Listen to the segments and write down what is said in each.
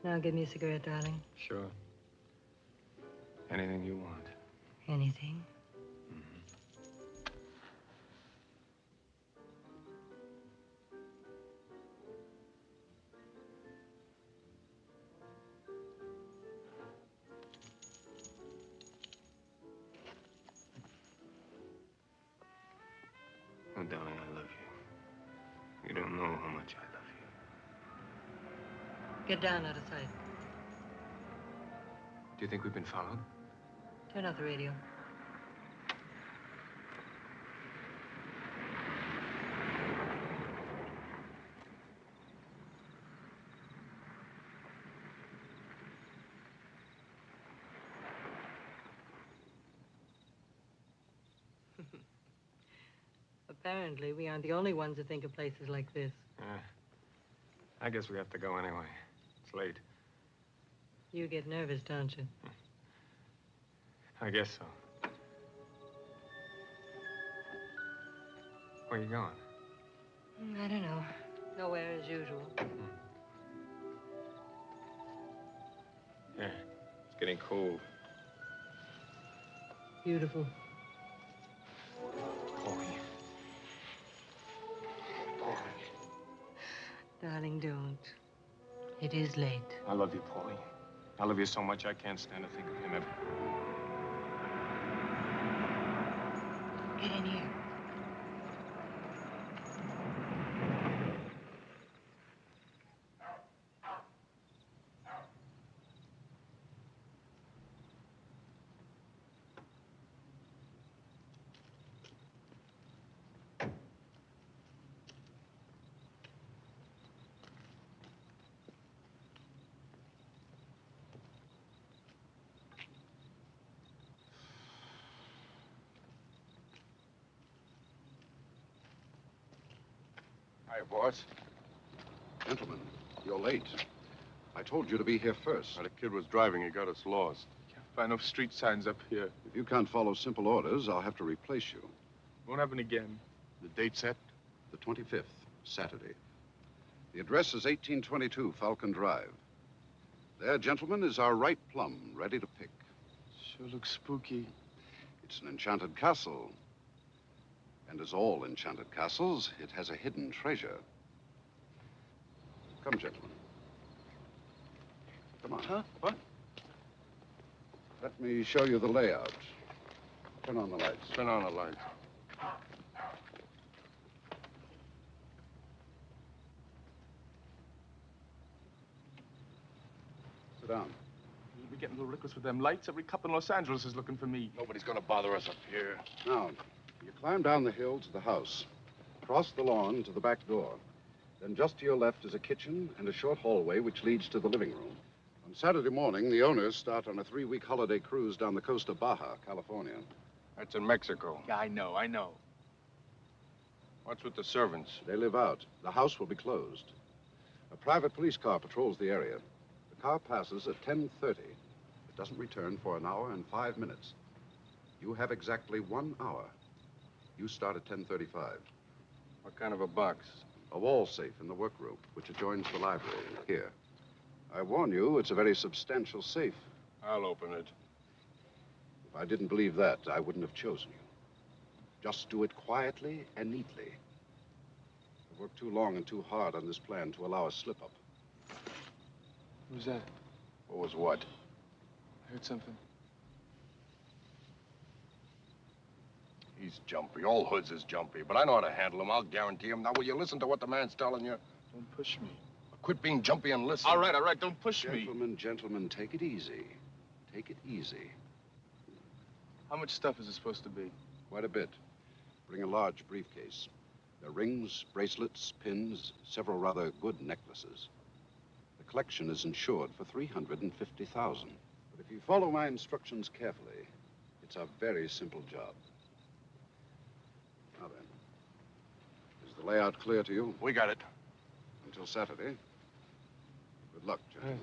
Now give me a cigarette, darling. Sure. Anything you want. Anything? Oh, darling, I love you. You don't know how much I love you. Get down out of sight. Do you think we've been followed? Turn off the radio. Apparently, we aren't the only ones who think of places like this. Yeah. I guess we have to go anyway. It's late. You get nervous, don't you? I guess so. Where are you going? I don't know. Nowhere as usual. Yeah, it's getting cold. Beautiful. Pauline. Pauline. Darling, don't. It is late. I love you, Pauline. I love you so much I can't stand to think of him ever. Get in here. Hi, boss. Gentlemen, you're late. I told you to be here first. The kid was driving. He got us lost. Can't find no street signs up here. If you can't follow simple orders, I'll have to replace you. Won't happen again. The date set? The 25th, Saturday. The address is 1822 Falcon Drive. There, gentlemen, is our right plum, ready to pick. Sure looks spooky. It's an enchanted castle. And as all enchanted castles, it has a hidden treasure. Come, gentlemen. Come on. Huh? What? Let me show you the layout. Turn on the lights. Turn on the lights. Sit down. You'll be getting a little reckless with them lights. Every cop in Los Angeles is looking for me. Nobody's gonna bother us up here. Now, you climb down the hill to the house, cross the lawn to the back door. Then just to your left is a kitchen and a short hallway which leads to the living room. On Saturday morning, the owners start on a 3-week holiday cruise down the coast of Baja, California. That's in Mexico. Yeah, I know. What's with the servants? They live out. The house will be closed. A private police car patrols the area. The car passes at 10:30. It doesn't return for an hour and 5 minutes. You have exactly 1 hour. You start at 10:35. What kind of a box? A wall safe in the workroom, which adjoins the library. Here. I warn you, it's a very substantial safe. I'll open it. If I didn't believe that, I wouldn't have chosen you. Just do it quietly and neatly. I've worked too long and too hard on this plan to allow a slip-up. Who's that? What was what? I heard something. He's jumpy. All hoods is jumpy, but I know how to handle him. I'll guarantee him. Now, will you listen to what the man's telling you? Don't push me. Quit being jumpy and listen. All right. Don't push me. Gentlemen, take it easy. Take it easy. How much stuff is it supposed to be? Quite a bit. Bring a large briefcase. There are rings, bracelets, pins, several rather good necklaces. The collection is insured for $350,000. But if you follow my instructions carefully, it's a very simple job. Now then, is the layout clear to you? We got it. Until Saturday. Good luck, gentlemen.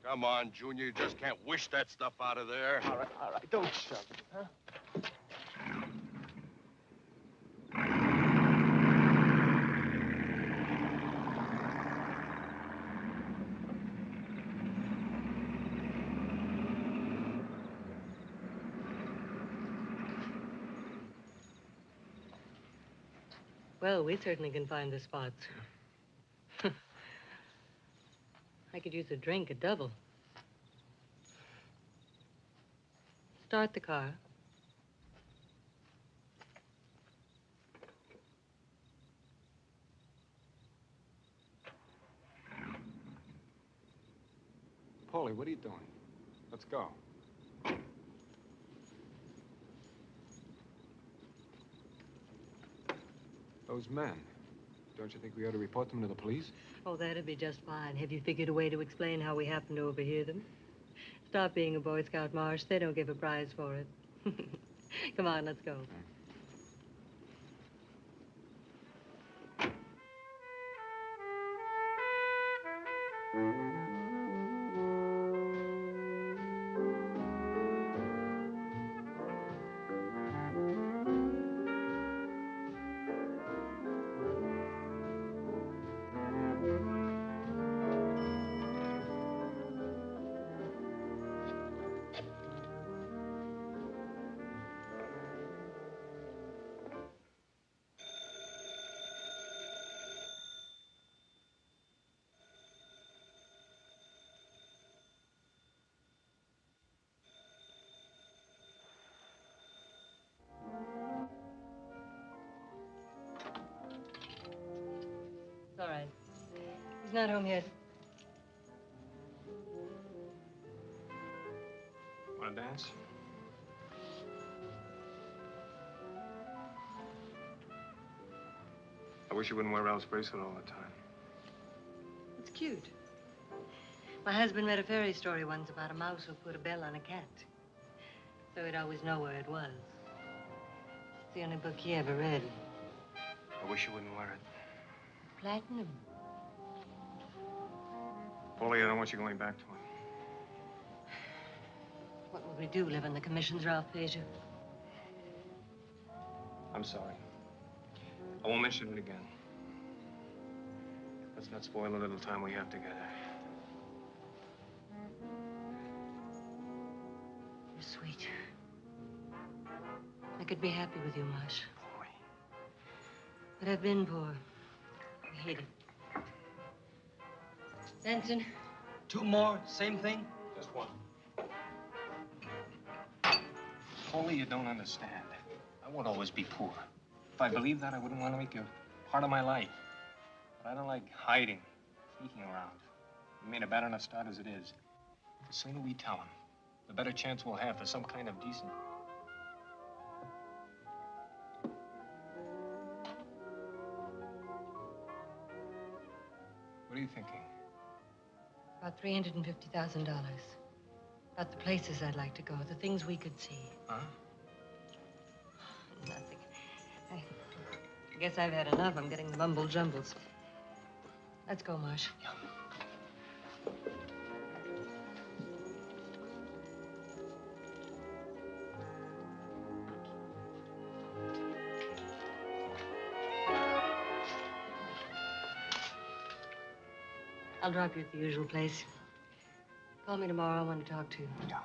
Come on, Junior. You just can't wish that stuff out of there. All right. Don't shove it, huh? Well, we certainly can find the spots. I could use a drink, a double. Start the car. Paulie, what are you doing? Let's go. Those men, don't you think we ought to report them to the police? Oh, that'd be just fine. Have you figured a way to explain how we happened to overhear them? Stop being a Boy Scout, Marsh. They don't give a prize for it. Come on, let's go. It's all right. He's not home yet. Want to dance? I wish you wouldn't wear Ralph's bracelet all the time. It's cute. My husband read a fairy story once about a mouse who put a bell on a cat. So he'd always know where it was. It's the only book he ever read. I wish you wouldn't wear it. Platinum. Paulie, I don't want you going back to it. What would we do, live on the commissions Ralph pays you? I'm sorry. I won't mention it again. Let's not spoil the little time we have together. You're sweet. I could be happy with you, Marsh. Boy. But I've been poor. I hate it. Benson? 2 more, same thing? Just one. Paulie, you don't understand. I won't always be poor. If I believed that, I wouldn't want to make you part of my life. But I don't like hiding, sneaking around. We made a bad enough start as it is. The sooner we tell him, the better chance we'll have for some kind of decent... What are you thinking? About $350,000. About the places I'd like to go, the things we could see. Huh? Nothing. I guess I've had enough. I'm getting the mumble jumbles. Let's go, Marsh. Yeah. I'll drop you at the usual place. Call me tomorrow. I want to talk to you. Yeah.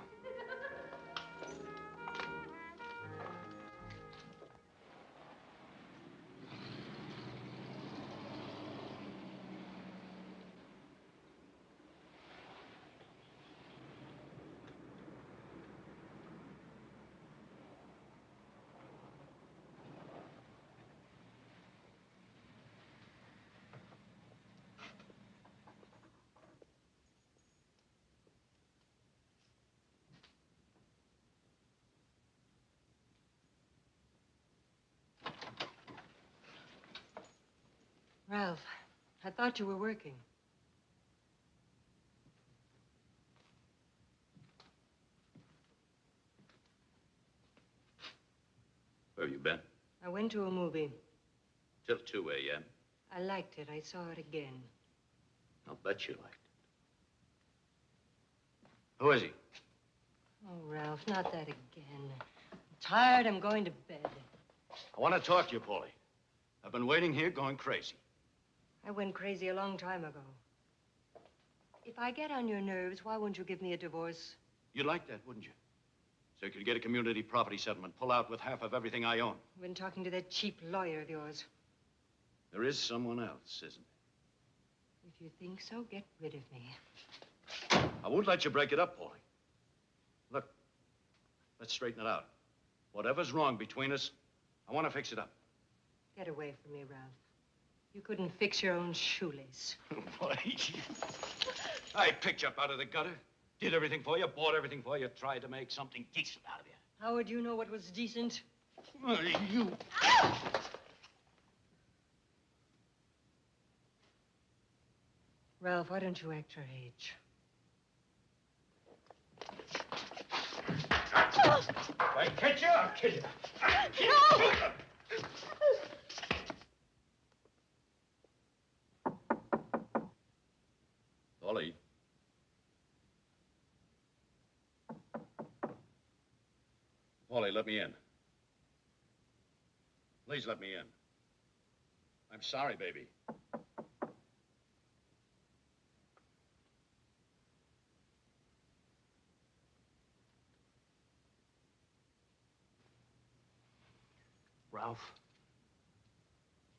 Ralph, I thought you were working. Where have you been? I went to a movie. Till 2 a.m. I liked it. I saw it again. I'll bet you liked it. Who is he? Oh, Ralph, not that again. I'm tired. I'm going to bed. I want to talk to you, Paulie. I've been waiting here going crazy. I went crazy a long time ago. If I get on your nerves, why won't you give me a divorce? You'd like that, wouldn't you? So you could get a community property settlement, pull out with half of everything I own. I've been talking to that cheap lawyer of yours. There is someone else, isn't there? If you think so, get rid of me. I won't let you break it up, Paulie. Look, let's straighten it out. Whatever's wrong between us, I want to fix it up. Get away from me, Ralph. You couldn't fix your own shoelace. Boy, I picked you up out of the gutter, did everything for you, bought everything for you, tried to make something decent out of you. How would you know what was decent? You... Ralph, why don't you act your age? If I catch you, I'll kill you. No! Paulie. Paulie, let me in. Please let me in. I'm sorry, baby. Ralph?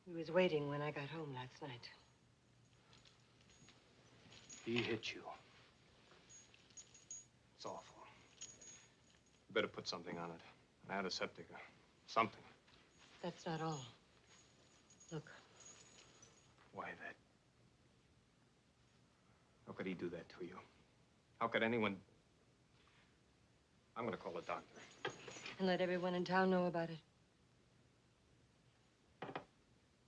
He was waiting when I got home last night. He hit you. It's awful. You better put something on it. An antiseptic or something. That's not all. Look. Why that? How could he do that to you? How could anyone... I'm gonna call a doctor. And let everyone in town know about it.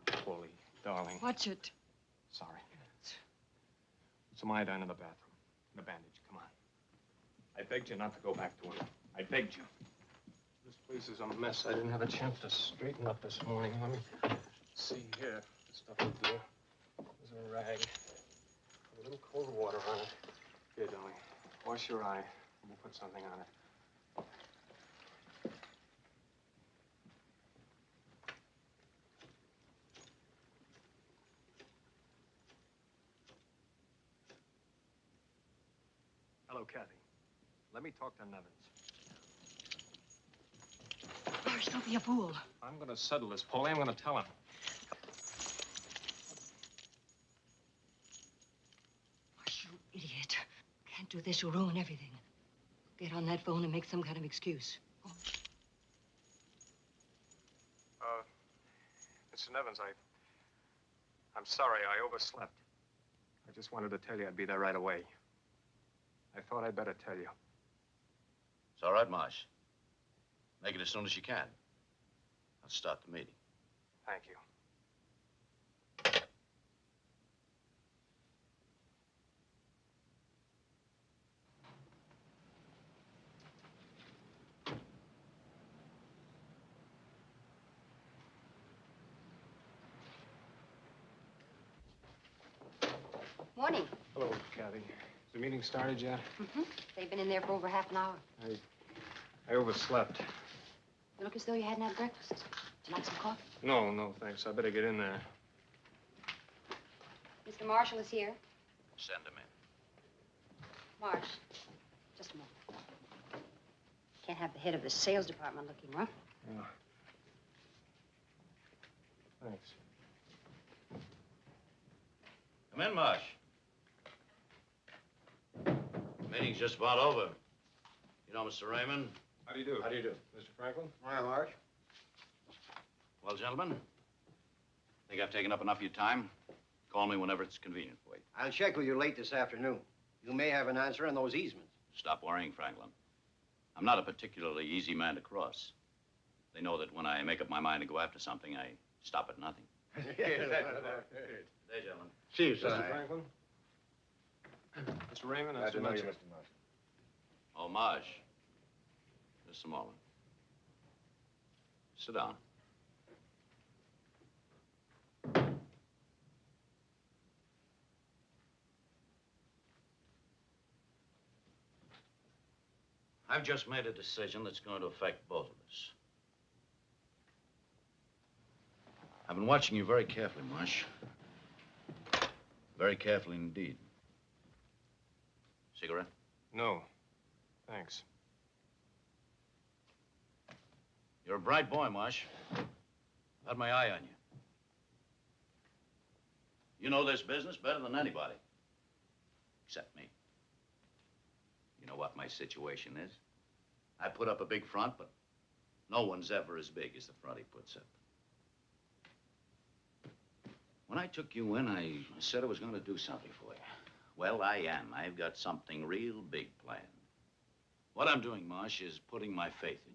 Paulie, darling. Watch it. Sorry. Some iodine in the bathroom. And a bandage, come on. I begged you not to go back to him. I begged you. This place is a mess. I didn't have a chance to straighten up this morning. Let me see here. The stuff in here. There's a rag. A little cold water on it. Here, darling. Wash your eye. And we'll put something on it. Hello, Kathy. Let me talk to Nevins. Marsh, don't be a fool. I'm gonna settle this, Paulie. I'm gonna tell him. Marsh, you idiot. Can't do this. You'll ruin everything. Get on that phone and make some kind of excuse. Oh. Mr. Nevins, I'm sorry. I overslept. I just wanted to tell you I'd be there right away. I thought I'd better tell you. It's all right, Marsh. Make it as soon as you can. I'll start the meeting. Thank you. Morning. Hello, Kathy. Has the meeting started yet? Mm-hmm. They've been in there for over half an hour. I overslept. You look as though you hadn't had breakfast. Would you like some coffee? No, thanks. I better get in there. Mr. Marshall is here. Send him in. Marsh, just a moment. Can't have the head of the sales department looking rough. Yeah. Thanks. Come in, Marsh. The meeting's just about over. You know, Mr. Raymond? How do you do? How do you do? Mr. Franklin? Hi, Marsh. Well, gentlemen, think I've taken up enough of your time. Call me whenever it's convenient for you. I'll check with you late this afternoon. You may have an answer on those easements. Stop worrying, Franklin. I'm not a particularly easy man to cross. They know that when I make up my mind to go after something, I stop at nothing. Good day, gentlemen. See you, Mr. sir. Franklin? Mr. Raymond, Glad to know you, Mr. Mr. Marsh. Oh, Marsh. Just a moment. Sit down. I've just made a decision that's going to affect both of us. I've been watching you very carefully, Marsh. Very carefully indeed. Cigarette? No, thanks. You're a bright boy, Marsh. I've had my eye on you. You know this business better than anybody. Except me. You know what my situation is? I put up a big front, but no one's ever as big as the front he puts up. When I took you in, I said I was going to do something for you. Well, I am. I've got something real big planned. What I'm doing, Marsh, is putting my faith in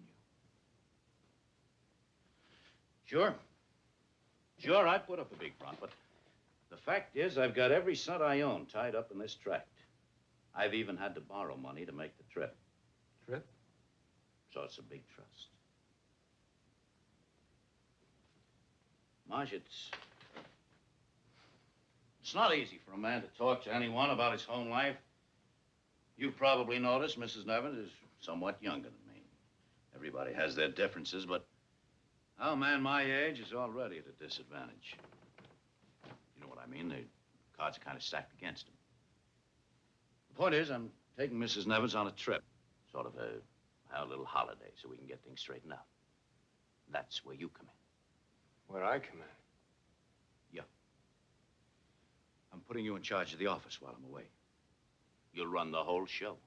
you. Sure, I put up a big front, but the fact is I've got every cent I own tied up in this tract. I've even had to borrow money to make the trip. Trip? So it's a big trust. Marsh, it's not easy for a man to talk to anyone about his home life. You've probably noticed Mrs. Nevins is somewhat younger than me. Everybody has their differences, but a man my age is already at a disadvantage. You know what I mean? The cards are kind of stacked against him. The point is, I'm taking Mrs. Nevins on a trip. Sort of a little holiday so we can get things straightened out. That's where you come in. Where I come in? Yeah. I'm putting you in charge of the office while I'm away. You'll run the whole show.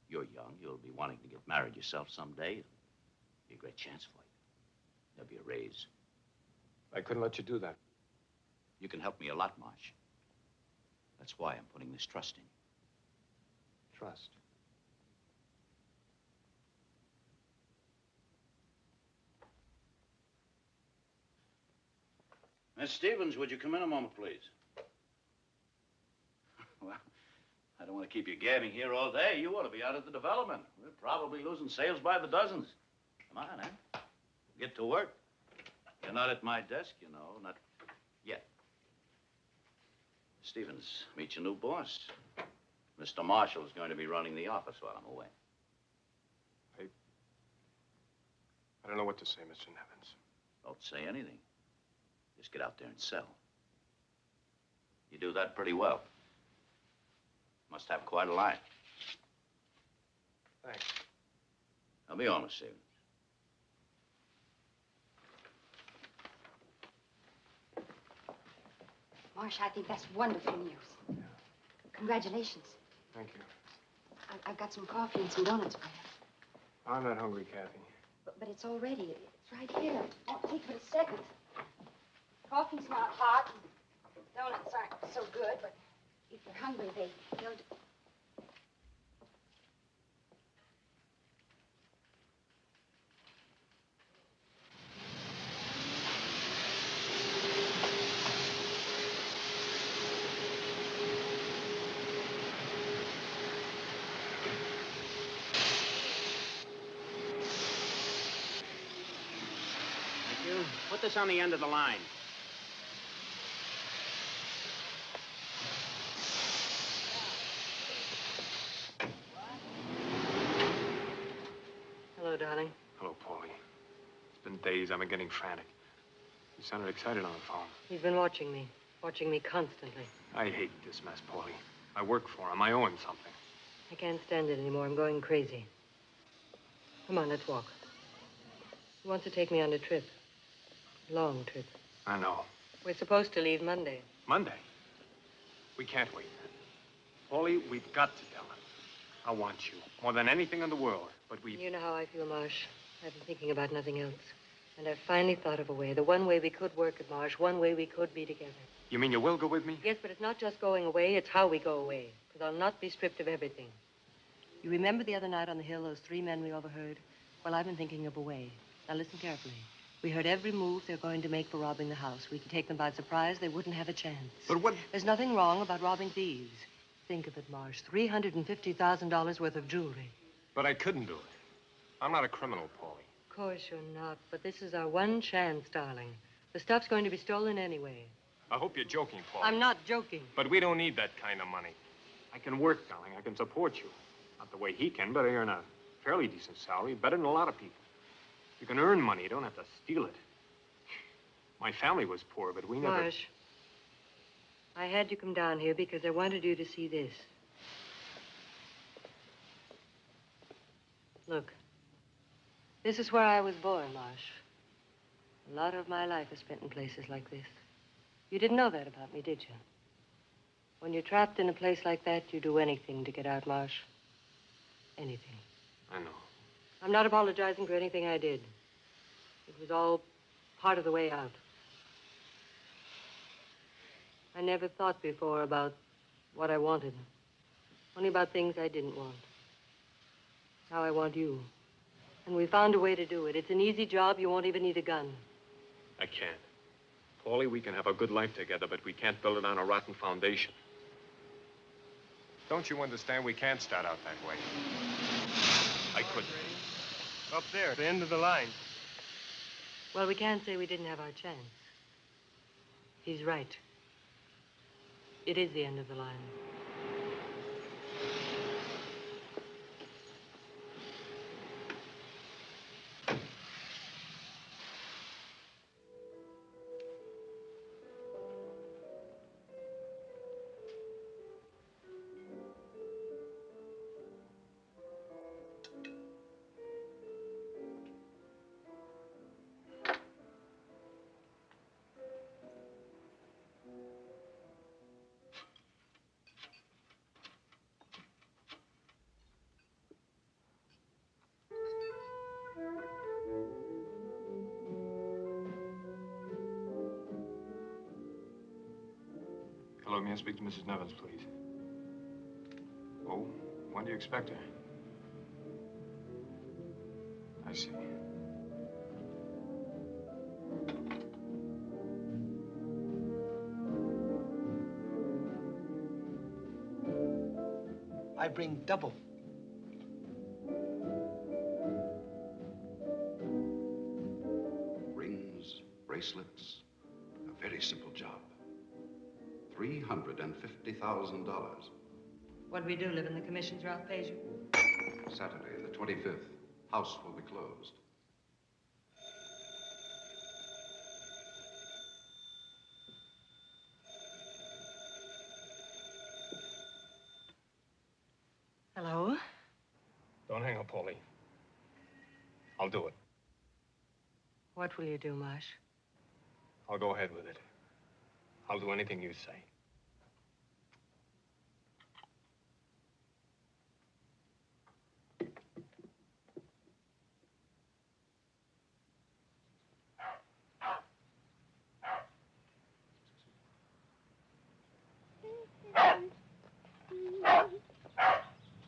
You're young. You'll be wanting to get married yourself someday. It'll be a great chance for you. There'll be a raise. I couldn't let you do that. You can help me a lot, Marsh. That's why I'm putting this trust in you. Trust. Miss Stevens, would you come in a moment, please? Well, I don't want to keep you gabbing here all day. You ought to be out at the development. We're probably losing sales by the dozens. Come on, eh? Get to work. You're not at my desk, you know, not yet. Stevens, meet your new boss. Mr. Marshall's going to be running the office while I'm away. I don't know what to say, Mr. Nevins. Don't say anything. Just get out there and sell. You do that pretty well. Must have quite a line. Thanks. I'll be honest, Stevens. Marsh, I think that's wonderful news. Yeah. Congratulations. Thank you. I've got some coffee and some donuts for you. I'm not hungry, Kathy. But it's all ready. It's right here. It won't take but a second. Coffee's not hot. Donuts aren't so good, but if you're hungry, they'll... Put this on the end of the line. Hello, darling. Hello, Pauline. It's been days. I've been getting frantic. You sounded excited on the phone. He's been watching me constantly. I hate this mess, Pauline. I work for him. I owe him something. I can't stand it anymore. I'm going crazy. Come on, let's walk. He wants to take me on a trip. Long trip. I know. We're supposed to leave Monday. Monday? We can't wait. Paulie, we've got to tell him. I want you more than anything in the world, but we... You know how I feel, Marsh. I've been thinking about nothing else. And I've finally thought of a way. The one way we could work it, Marsh. One way we could be together. You mean you will go with me? Yes, but it's not just going away. It's how we go away. Because I'll not be stripped of everything. You remember the other night on the hill, those three men we overheard? Well, I've been thinking of a way. Now, listen carefully. We heard every move they're going to make for robbing the house. We could take them by surprise. They wouldn't have a chance. But what... There's nothing wrong about robbing thieves. Think of it, Marsh. $350,000 worth of jewelry. But I couldn't do it. I'm not a criminal, Paulie. Of course you're not. But this is our one chance, darling. The stuff's going to be stolen anyway. I hope you're joking, Paulie. I'm not joking. But we don't need that kind of money. I can work, darling. I can support you. Not the way he can, but I earn a fairly decent salary. Better than a lot of people. You can earn money. You don't have to steal it. My family was poor, but we never... Marsh, I had you come down here because I wanted you to see this. Look, this is where I was born, Marsh. A lot of my life is spent in places like this. You didn't know that about me, did you? When you're trapped in a place like that, you do anything to get out, Marsh. Anything. I know. I'm not apologizing for anything I did. It was all part of the way out. I never thought before about what I wanted. Only about things I didn't want. Now I want you. And we found a way to do it. It's an easy job. You won't even need a gun. I can't. Paulie, we can have a good life together, but we can't build it on a rotten foundation. Don't you understand? We can't start out that way. I couldn't. Up there, at the end of the line. Well, we can't say we didn't have our chance. He's right. It is the end of the line. Hello, may I speak to Mrs. Nevins, please? Oh, when do you expect her? I see. I bring double. Rings, bracelets, a very simple job. $350,000. What do we do? Live in the commissions Ralph pays you? Saturday, the 25th. House will be closed. Hello? Don't hang up, Paulie. I'll do it. What will you do, Marsh? I'll go ahead with it. I'll do anything you say.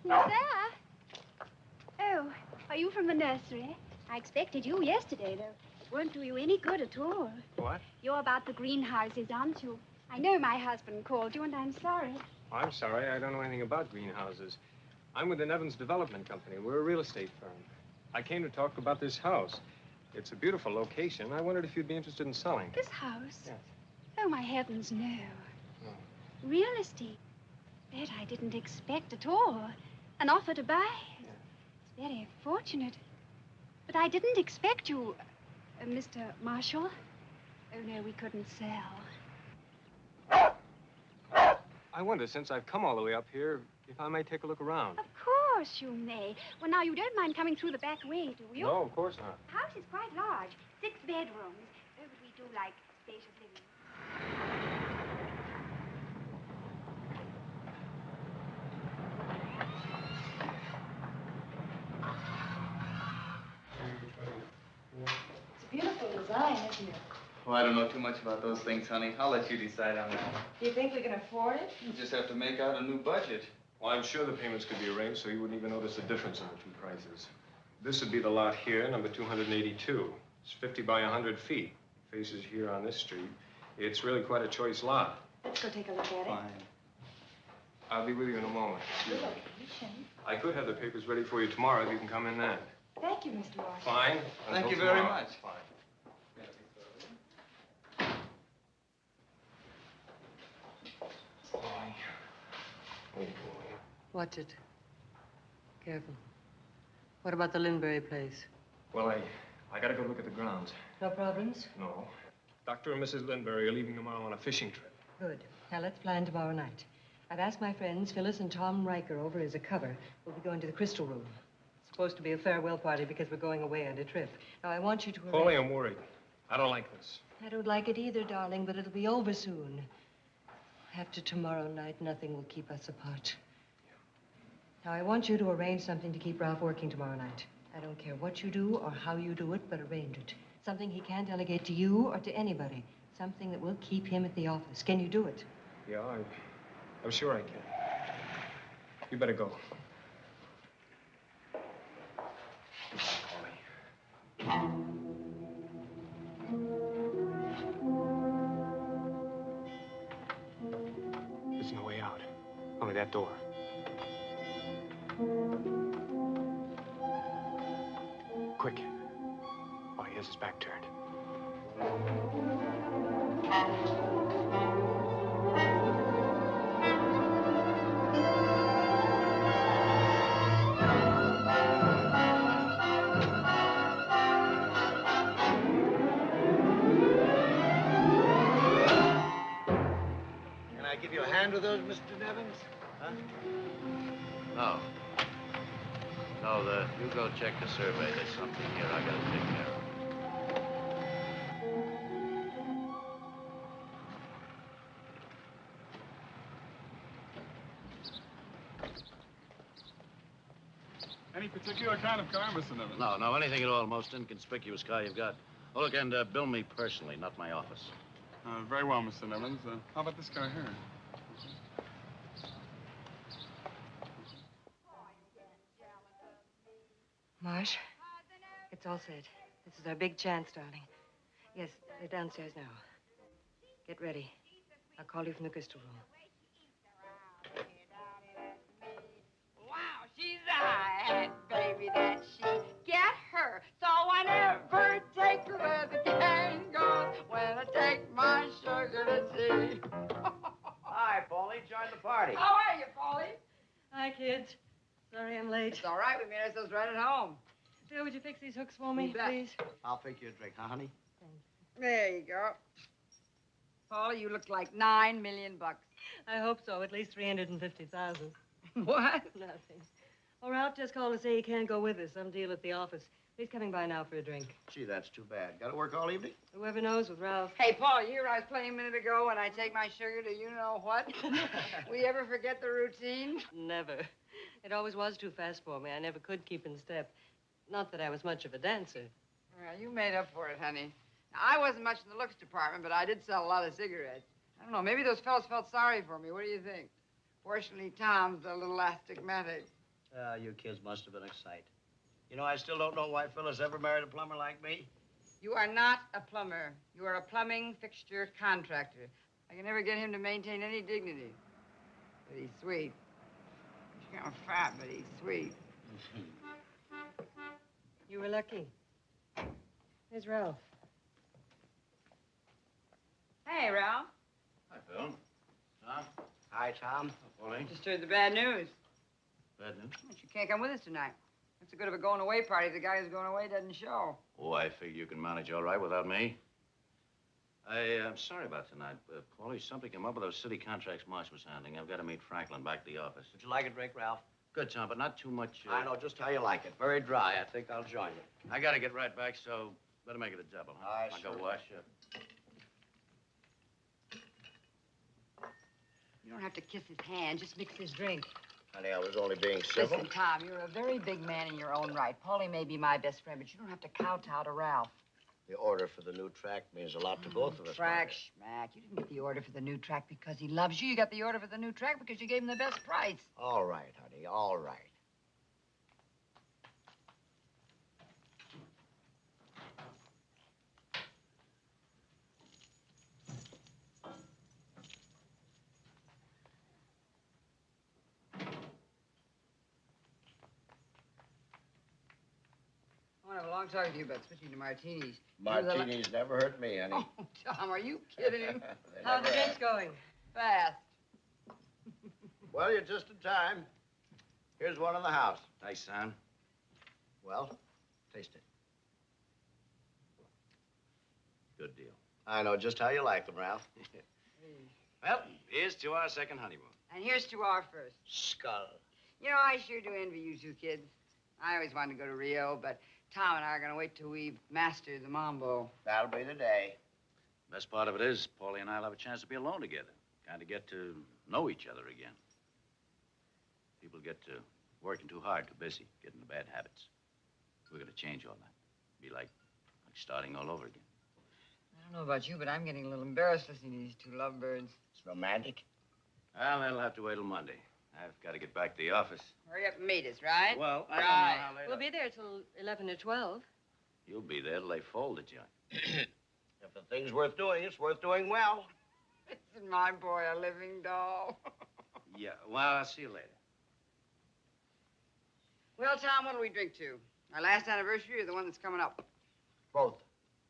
Who's there? Oh, are you from the nursery? I expected you yesterday, though. It won't do you any good at all. What? You're about the greenhouses, aren't you? I know my husband called you, and I'm sorry. I'm sorry, I don't know anything about greenhouses. I'm with the Nevins Development Company. We're a real estate firm. I came to talk about this house. It's a beautiful location. I wondered if you'd be interested in selling. This house? Yes. Oh, my heavens, no. No. Real estate? That I didn't expect at all. An offer to buy? Yeah. It's very fortunate. But I didn't expect you, Mr. Marshall. Oh, no, we couldn't sell. I wonder, since I've come all the way up here, if I may take a look around. Of course you may. Well, now, you don't mind coming through the back way, do you? No, of course not. The house is quite large. 6 bedrooms. Oh, but we do like spacious living. It's a beautiful design, isn't it? Well, I don't know too much about those things, honey. I'll let you decide on that. Do you think we can afford it? You just have to make out a new budget. Well, I'm sure the payments could be arranged so you wouldn't even notice the difference in the two prices. This would be the lot here, number 282. It's 50 by 100 feet. Faces here on this street. It's really quite a choice lot. Let's go take a look at it. Fine. I'll be with you in a moment. Good location. I could have the papers ready for you tomorrow if you can come in then. Thank you, Mr. Marshall. Fine. Thank Until you very tomorrow. much. Fine. Boy. Oh, boy. Watch it. Careful. What about the Lindbergh place? Well, I gotta go look at the grounds. No problems? No. Dr. and Mrs. Lindbergh are leaving tomorrow on a fishing trip. Good. Now, let's plan tomorrow night. I've asked my friends Phyllis and Tom Riker over as a cover. We'll be going to the Crystal Room. It's supposed to be a farewell party because we're going away on a trip. Now, I want you to... Paulie, I'm worried. I don't like this. I don't like it either, darling, but it'll be over soon. After tomorrow night, nothing will keep us apart. Now, I want you to arrange something to keep Ralph working tomorrow night. I don't care what you do or how you do it, but arrange it. Something he can't delegate to you or to anybody. Something that will keep him at the office. Can you do it? Yeah, I'm sure I can. You better go. There's no way out. Only that door. Quick. While he has his back turned. Can I give you a hand with those, Mr. Nevins? Huh? No. No, you go check the survey. There's something here I gotta take care of. Any particular kind of car, Mr. Nevins? No, anything at all. Most inconspicuous car you've got. Oh, look, and bill me personally, not my office. Very well, Mr. Nevins. How about this guy here? Marsh, it's all set. This is our big chance, darling. Yes, they're downstairs now. Get ready. I'll call you from the crystal room. Wow, she's a high-hat baby that she. Get her, so I never take her where the gang goes when I take my sugar to tea. Hi, Pauline. Join the party. How are you, Pauline? Hi, kids. Sorry I'm late. It's all right. We made ourselves right at home. Bill, would you fix these hooks for me, You bet. please? I'll pick you a drink, huh, honey? There you go. Paulie, you look like $9 million. I hope so. At least 350,000. What? Nothing. Oh, Ralph just called to say he can't go with us. Some deal at the office. He's coming by now for a drink. Gee, that's too bad. Got to work all evening? Whoever knows with Ralph. Hey, Paul, you hear what I was playing a minute ago when I take my sugar to you-know-what? We ever forget the routine? Never. It always was too fast for me. I never could keep in step. Not that I was much of a dancer. Well, you made up for it, honey. Now, I wasn't much in the looks department, but I did sell a lot of cigarettes. I don't know, maybe those fellas felt sorry for me. What do you think? Fortunately, Tom's a little astigmatic. You kids must have been excited. You know, I still don't know why Phyllis ever married a plumber like me. You are not a plumber. You are a plumbing fixture contractor. I can never get him to maintain any dignity. But he's sweet. He's kind of fat, but he's sweet. You were lucky. Here's Ralph. Hey, Ralph. Hi, Phil. Tom? Hi, Tom. Pauline? Just heard the bad news. Bad news? You can't come with us tonight. That's a good of a going-away party if the guy who's going away doesn't show. Oh, I figure you can manage all right without me. I'm sorry about tonight. Paulie, something came up with those city contracts Marsh was handling. I've got to meet Franklin back at the office. Would you like a drink, Ralph? Good, Tom, but not too much. I know just how you like it. Very dry. I think I'll join you. I got to get right back, so better make it a double, huh? I'll sure go wash up. You don't have to kiss his hand. Just mix his drink. Honey, I was only being civil. Listen, Tom, you're a very big man in your own right. Paulie may be my best friend, but you don't have to kowtow to Ralph. The order for the new track means a lot to both of us. Track, schmack. You didn't get the order for the new track because he loves you. You got the order for the new track because you gave him the best price. All right, honey, all right. I want to have a long talk with you about switching to martinis. Martinis never hurt me, honey. Oh, Tom, are you kidding? How's the drinks going? Fast. Well, you're just in time. Here's one in the house. Nice, son. Well, taste it. Good deal. I know just how you like them, Ralph. Well, here's to our second honeymoon. And here's to our first. Skull. You know, I sure do envy you two kids. I always wanted to go to Rio, but Tom and I are going to wait till we've mastered the mambo. That'll be the day. Best part of it is, Pauline and I'll have a chance to be alone together. Kind of get to know each other again. People get to working too hard, too busy, getting into bad habits. We're going to change all that. Be like starting all over again. I don't know about you, but I'm getting a little embarrassed listening to these two lovebirds. It's romantic. Well, that'll have to wait till Monday. I've got to get back to the office. Hurry up and meet us, right? Well, I don't know Right. how late. We'll be there till 11 or 12. You'll be there till they fold the joint. If the thing's worth doing, it's worth doing well. Isn't my boy a living doll? Yeah, well, I'll see you later. Well, Tom, what'll we drink to? Our last anniversary or the one that's coming up? Both.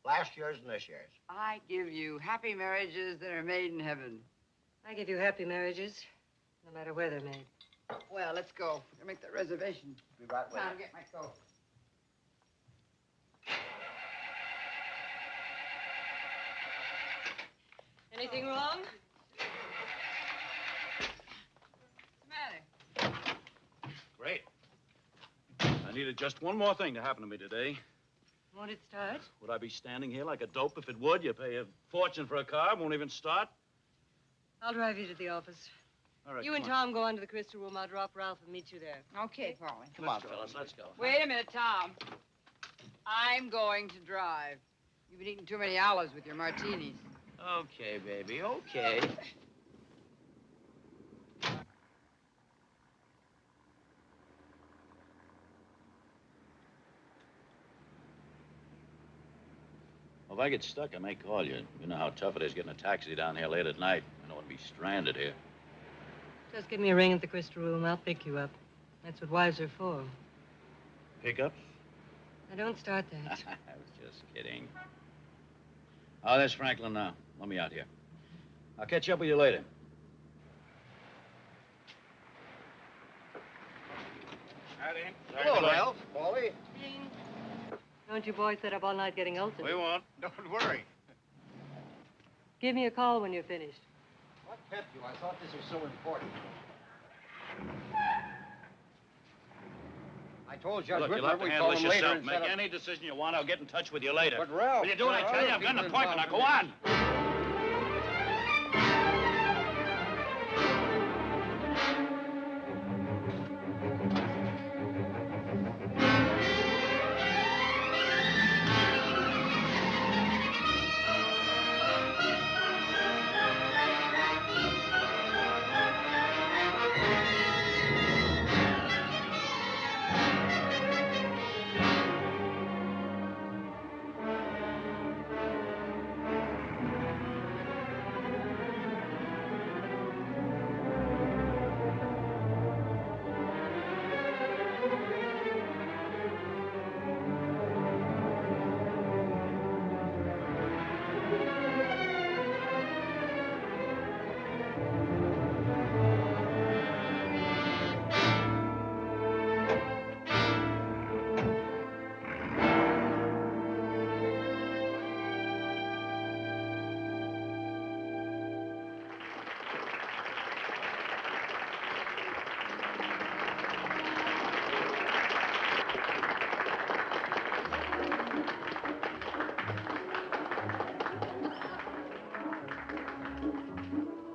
Last year's and this year's. I give you happy marriages that are made in heaven. I give you happy marriages, no matter where they're made. Well, let's go. We'll make that reservation. Be right with Tom, you. get my coat. Anything wrong? What's the matter? Great. I needed just one more thing to happen to me today. Won't it start? Would I be standing here like a dope if it would? You pay a fortune for a car, won't even start? I'll drive you to the office. All right, You and Tom go on to the crystal room. I'll drop Ralph and meet you there. Okay, Pauline. Come on, fellas, let's go. Wait a minute, Tom. I'm going to drive. You've been eating too many olives with your martinis. Okay, baby, okay. Well, if I get stuck, I may call you. You know how tough it is getting a taxi down here late at night. I don't want to be stranded here. Just give me a ring at the crystal room. I'll pick you up. That's what wives are for. Pickup? Now, don't start that. I was just kidding. Oh, there's Franklin now. Let me out here. I'll catch up with you later. Howdy. Hello, Ralph. Paulie. Don't you boys sit up all night getting ulcers? We won't. Don't worry. Give me a call when you're finished. What kept you? I thought this was so important. I told Judge Look, you'll Whitmer have to we'd handle call this him later yourself. instead Make of... any decision you want. I'll get in touch with you later. But, Ralph... Will you do what I tell you? I've got an appointment. Now, go on.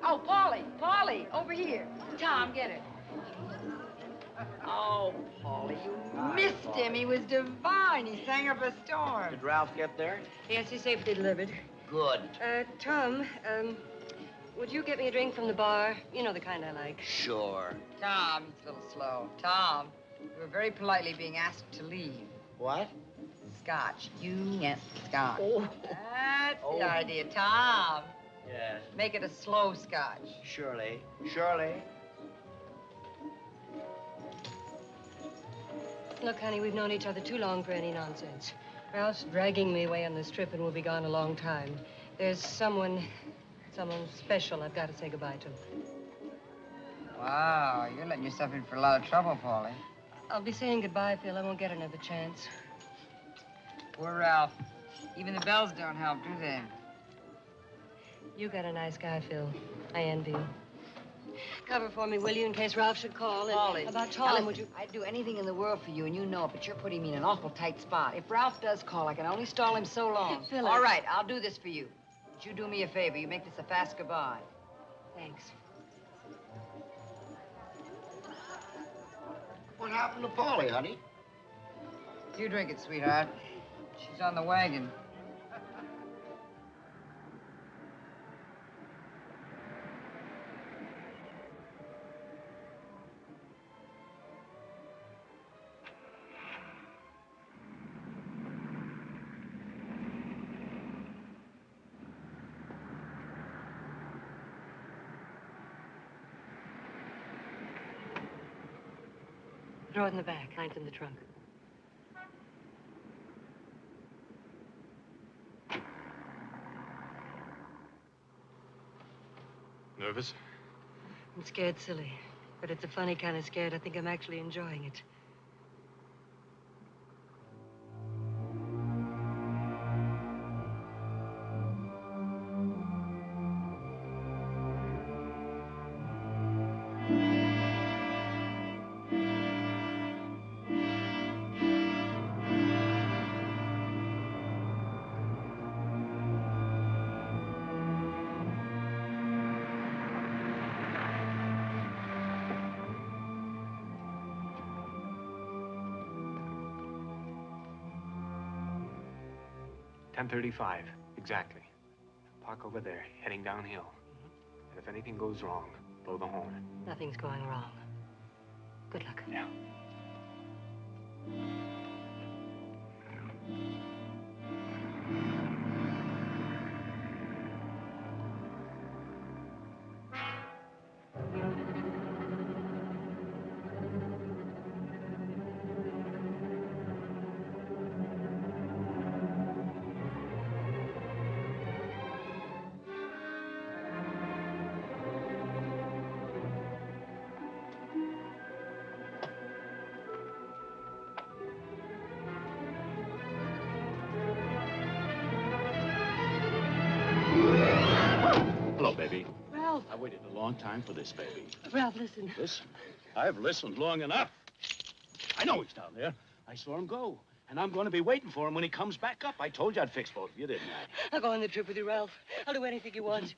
Oh, Paulie, over here. Tom, get it. Oh, Paulie, you missed him. He was divine. He sang up a storm. Did Ralph get there? Yes, he's safely delivered. Good. Tom, would you get me a drink from the bar? You know the kind I like. Sure. Tom, he's a little slow. Tom, you were very politely being asked to leave. What? Scotch. You get scotch. Oh. That's Oh. the idea, Tom. Yes. Make it a slow scotch. Surely. Surely. Look, honey, we've known each other too long for any nonsense. Ralph's dragging me away on this trip and we'll be gone a long time. There's someone special I've got to say goodbye to. Wow, you're letting yourself in for a lot of trouble, Paulie. I'll be saying goodbye, Phil. I won't get another chance. Poor Ralph. Even the bells don't help, do they? You got a nice guy, Phil. I envy you. Cover for me, will you, in case Ralph should call? And Pauline. about Now, Tom, would listen, you? I'd do anything in the world for you, and you know it, but you're putting me in an awful tight spot. If Ralph does call, I can only stall him so long. Phyllis. All right, I'll do this for you. But you do me a favor. You make this a fast goodbye. Thanks. What happened to Paulie, honey? You drink it, sweetheart. She's on the wagon. Throw it in the back. Mine's in the trunk. Nervous? I'm scared silly. But it's a funny kind of scared. I think I'm actually enjoying it. .10:35, exactly. Park over there, heading downhill. And if anything goes wrong, blow the horn. Nothing's going wrong. Good luck. Yeah. Hello, baby. Ralph. I waited a long time for this, baby. Ralph, listen. Listen. I've listened long enough. I know he's down there. I saw him go. And I'm going to be waiting for him when he comes back up. I told you I'd fix both of you, didn't I? I'll go on the trip with you, Ralph. I'll do anything you want.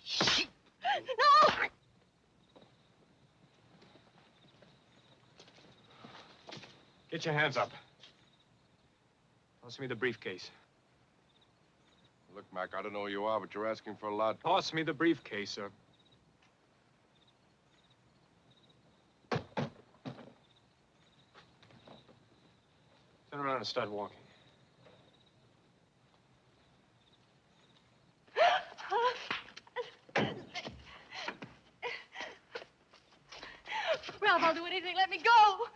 No! Get your hands up. Toss me the briefcase. Look, Mac, I don't know who you are, but you're asking for a lot. Toss me the briefcase, sir. Turn around and start walking. Ralph, I'll do anything. Let me go.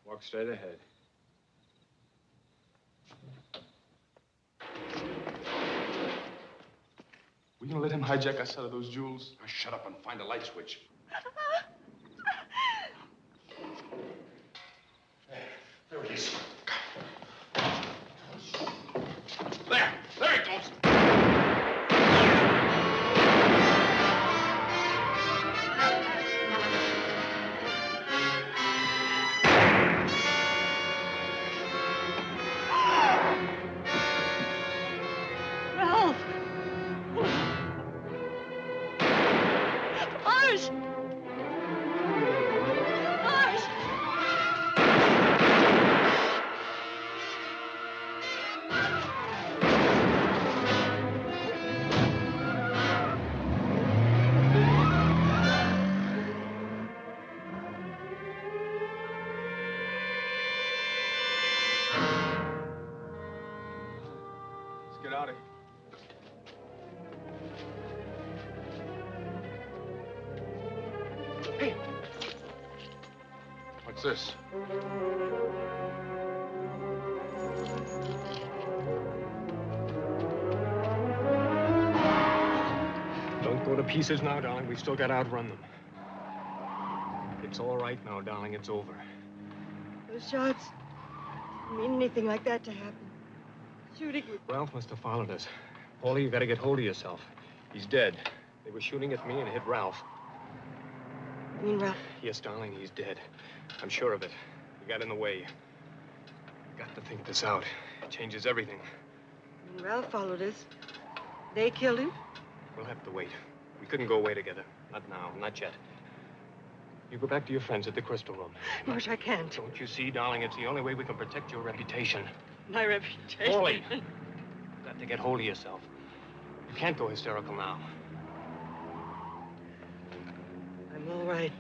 Walk straight ahead. We gonna let him hijack us out of those jewels? Now shut up and find a light switch. There it is. There it goes. Ralph! Marsh! Marsh! Let's get out of here. Hey! What's this? Don't go to pieces now, darling. We've still got to outrun them. It's all right now, darling. It's over. Those shots didn't mean anything like that to happen. Shooting. Ralph must have followed us. Paulie, you gotta get hold of yourself. He's dead. They were shooting at me and hit Ralph. You mean Ralph? Yes, darling, he's dead. I'm sure of it. He got in the way. Got to think this out. It changes everything. Ralph followed us. They killed him? We'll have to wait. We couldn't go away together. Not now, not yet. You go back to your friends at the Crystal Room. Marsh, I can't. Don't you see, darling? It's the only way we can protect your reputation. My reputation? Paulie, you've got to get hold of yourself. You can't go hysterical now. I'm all right.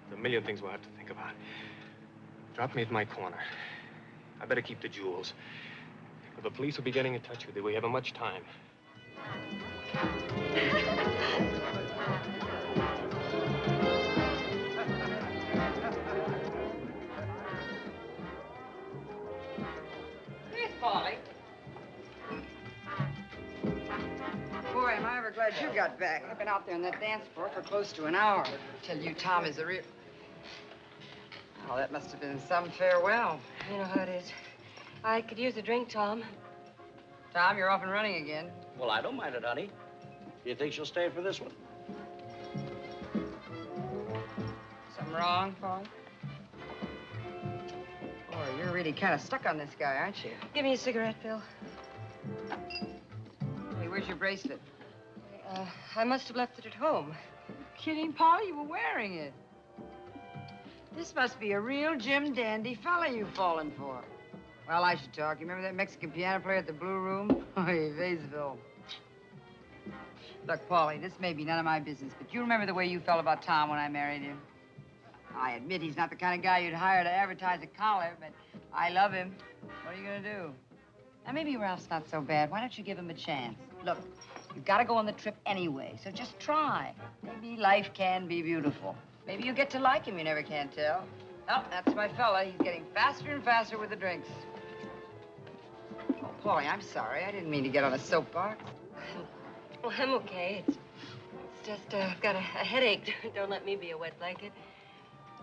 There's a million things we'll have to think about. Drop me at my corner. I better keep the jewels. But the police will be getting in touch with you. We haven't much time. Here's Paulie. Boy, am I ever glad you got back. I've been out there on that dance floor for close to an hour. Tell you, Tom is a real... Oh, that must have been some farewell. You know how it is. I could use a drink, Tom. Tom, you're off and running again. Well, I don't mind it, honey. Do you think she'll stay for this one? Something wrong, Paulie? Boy, you're really kind of stuck on this guy, aren't you? Give me a cigarette, Phil. Hey, where's your bracelet? I must have left it at home. Kidding, Paulie? You were wearing it. This must be a real Jim Dandy fella you've fallen for. Well, I should talk. You remember that Mexican piano player at the Blue Room? Oh, Vaseville. Look, Paulie, this may be none of my business, but you remember the way you felt about Tom when I married him? I admit he's not the kind of guy you'd hire to advertise a collar, but I love him. What are you gonna do? Now, maybe Ralph's not so bad. Why don't you give him a chance? Look, you've got to go on the trip anyway, so just try. Maybe life can be beautiful. Maybe you get to like him, you never can tell. Oh, that's my fella. He's getting faster and faster with the drinks. Oh, Paulie, I'm sorry. I didn't mean to get on a soapbox. Well, I'm okay. It's just, I've got a headache. Don't let me be a wet blanket.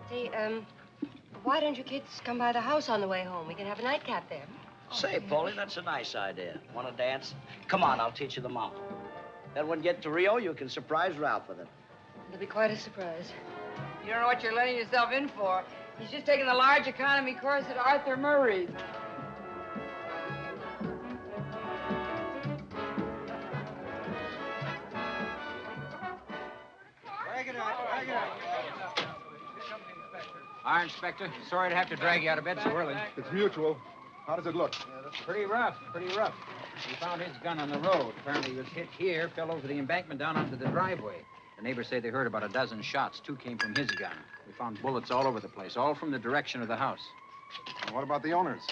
Say, why don't you kids come by the house on the way home? We can have a nightcap there. Say, Paulie, that's a nice idea. Want to dance? Come on, I'll teach you the mount. Then when you get to Rio, you can surprise Ralph with it. It'll be quite a surprise. You don't know what you're letting yourself in for. He's just taking the large economy course at Arthur Murray's. Hi, Inspector. Sorry to have to drag you out of bed so early. It's mutual. How does it look? Pretty rough, pretty rough. We found his gun on the road. Apparently he was hit here, fell over the embankment down onto the driveway. The neighbors say they heard about a dozen shots. 2 came from his gun. We found bullets all over the place, all from the direction of the house. And what about the owners?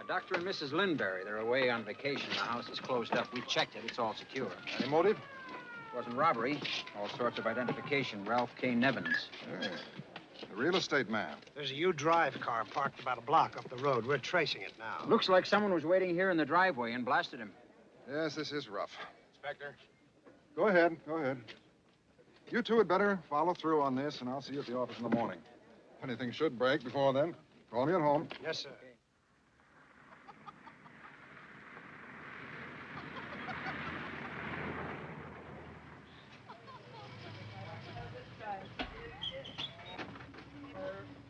A Dr. and Mrs. Lindberry. They're away on vacation. The house is closed up. We checked it. It's all secure. Any motive? It wasn't robbery. All sorts of identification. Ralph K. Nevins. Hey, the real estate man. There's a U-Drive car parked about a block up the road. We're tracing it now. Looks like someone was waiting here in the driveway and blasted him. Yes, this is rough. Inspector? Go ahead, go ahead. You two had better follow through on this, and I'll see you at the office in the morning. If anything should break before then, call me at home. Yes, sir.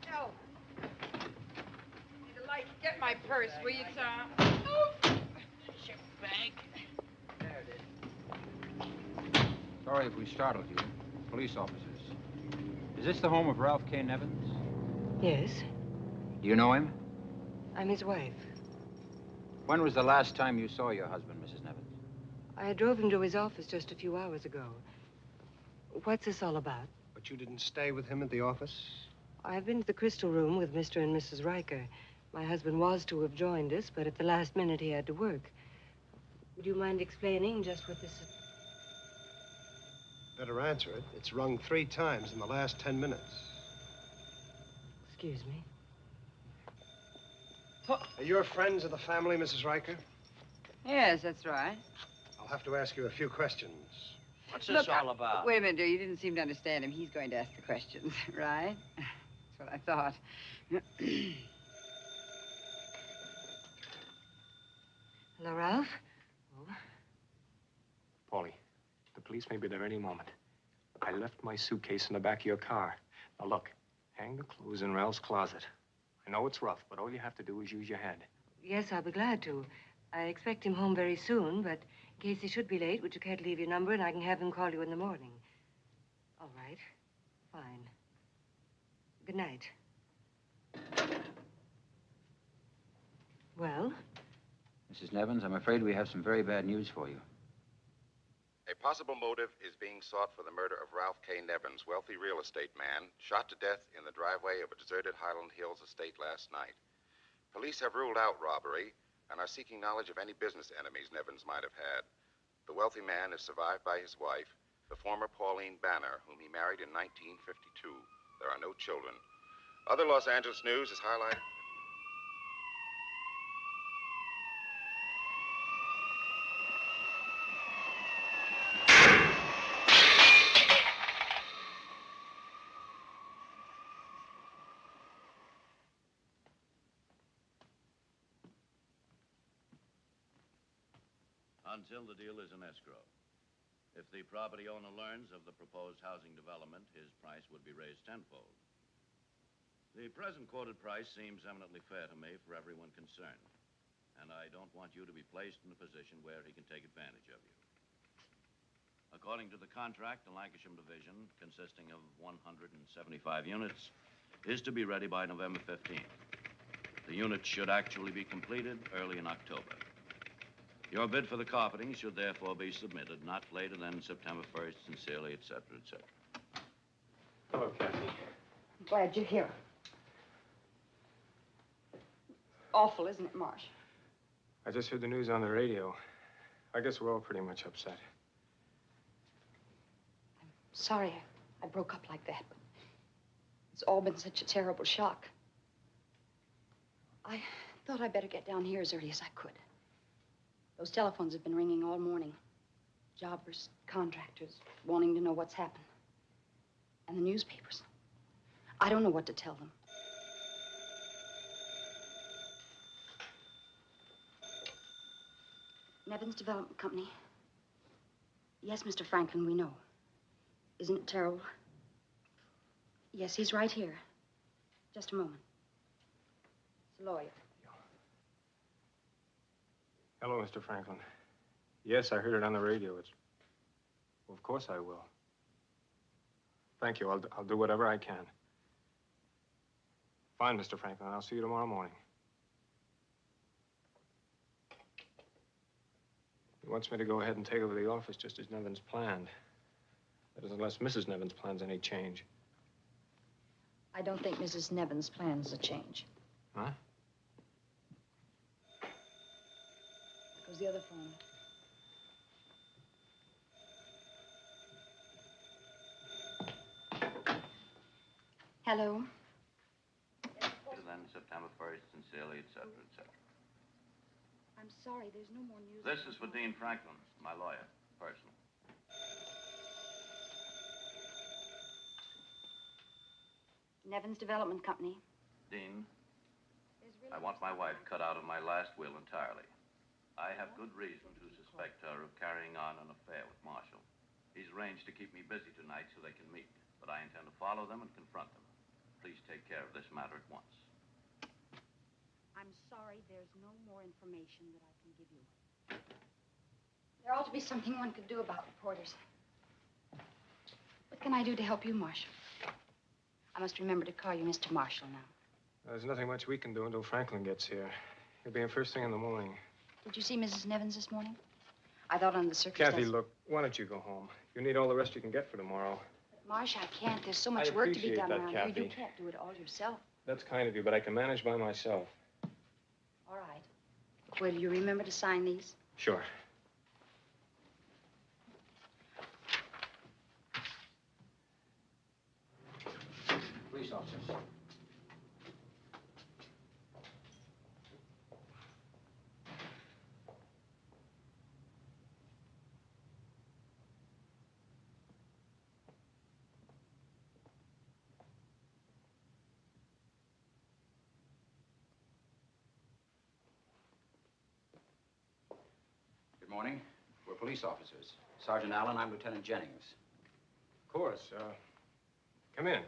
No. Need a light. Get my purse, will you, Tom? Oh. Your bag. There it is. Sorry if we startled you. Police officers. Is this the home of Ralph K. Nevins? Yes, Do you know him? I'm his wife. When was the last time you saw your husband, Mrs. Nevins? I drove him to his office just a few hours ago. What's this all about? But you didn't stay with him at the office? I've been to the Crystal Room with Mr. and Mrs. Riker. My husband was to have joined us, but at the last minute he had to work. Would you mind explaining just what this is? Better answer it. It's rung 3 times in the last 10 minutes. Excuse me. Are you friends of the family, Mrs. Riker? Yes, that's right. I'll have to ask you a few questions. What's this all about? Wait a minute, dear. You didn't seem to understand him. He's going to ask the questions, right? That's what I thought. Hello, Ralph? Paulie, the police may be there any moment. I left my suitcase in the back of your car. Now, look, hang the clothes in Ralph's closet. I know it's rough, but all you have to do is use your head. Yes, I'll be glad to. I expect him home very soon, but in case he should be late, would you care to leave your number and I can have him call you in the morning? All right. Fine. Good night. Well? Mrs. Nevins, I'm afraid we have some very bad news for you. A possible motive is being sought for the murder of Ralph K. Nevins, wealthy real estate man, shot to death in the driveway of a deserted Highland Hills estate last night. Police have ruled out robbery and are seeking knowledge of any business enemies Nevins might have had. The wealthy man is survived by his wife, the former Pauline Banner, whom he married in 1952. There are no children. Other Los Angeles news is highlighted. Until the deal is in escrow. If the property owner learns of the proposed housing development, his price would be raised tenfold. The present quoted price seems eminently fair to me for everyone concerned, and I don't want you to be placed in a position where he can take advantage of you. According to the contract, the Lancashire Division, consisting of 175 units, is to be ready by November 15th. The units should actually be completed early in October. Your bid for the carpeting should therefore be submitted not later than September 1st, sincerely, et cetera, et cetera. Hello, Kathy. I'm glad you're here. Awful, isn't it, Marsh? I just heard the news on the radio. I guess we're all pretty much upset. Sorry I broke up like that, but it's all been such a terrible shock. I thought I'd better get down here as early as I could. Those telephones have been ringing all morning. Jobbers, contractors, wanting to know what's happened. And the newspapers. I don't know what to tell them. Nevins Development Company. Yes, Mr. Franklin, we know. Isn't it terrible? Yes, he's right here. Just a moment. It's a lawyer. Hello, Mr. Franklin. Yes, I heard it on the radio. Well, of course I will. Thank you. I'll do whatever I can. Fine, Mr. Franklin. I'll see you tomorrow morning. He wants me to go ahead and take over the office just as Nevins planned. That is, unless Mrs. Nevins plans any change. I don't think Mrs. Nevins plans a change. Huh? Goes the other phone. Hello? Then September 1st, sincerely, et cetera, et cetera. I'm sorry, there's no more news. This is for Dean Franklin, my lawyer, personal. Nevins Development Company. Dean, I want my wife cut out of my last will entirely. I have good reason to suspect her of carrying on an affair with Marshall. He's arranged to keep me busy tonight so they can meet, but I intend to follow them and confront them. Please take care of this matter at once. I'm sorry, there's no more information that I can give you. There ought to be something one could do about reporters. What can I do to help you, Marshall? I must remember to call you Mr. Marshall now. There's nothing much we can do until Franklin gets here. He'll be in first thing in the morning. Did you see Mrs. Nevins this morning? I thought under the circumstances... Kathy, look, why don't you go home? You need all the rest you can get for tomorrow. But Marsh, I can't. There's so much work to be done around Kathy. here. You can't do it all yourself. That's kind of you, but I can manage by myself. All right. Will you remember to sign these? Sure. Police officers. Good morning. We're police officers. Sergeant Allen, I'm Lieutenant Jennings. Of course. Come in.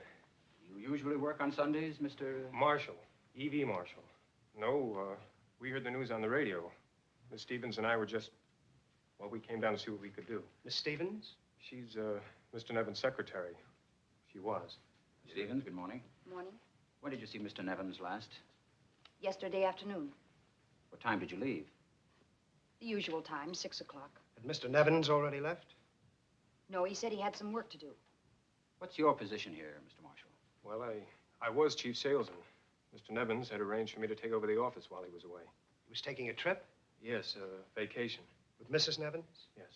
You usually work on Sundays, Mr. Marshall. E.V. Marshall. No, we heard the news on the radio. Miss Stevens and I were just... Well, we came down to see what we could do. Miss Stevens? She's, Mr. Nevins' secretary. She was. Stevens, good morning. Morning. When did you see Mr. Nevins last? Yesterday afternoon. What time did you leave? The usual time, 6 o'clock. Had Mr. Nevins already left? No, he said he had some work to do. What's your position here, Mr. Marshall? Well, I was chief salesman. Mr. Nevins had arranged for me to take over the office while he was away. He was taking a trip? Yes, vacation. With Mrs. Nevins? Yes.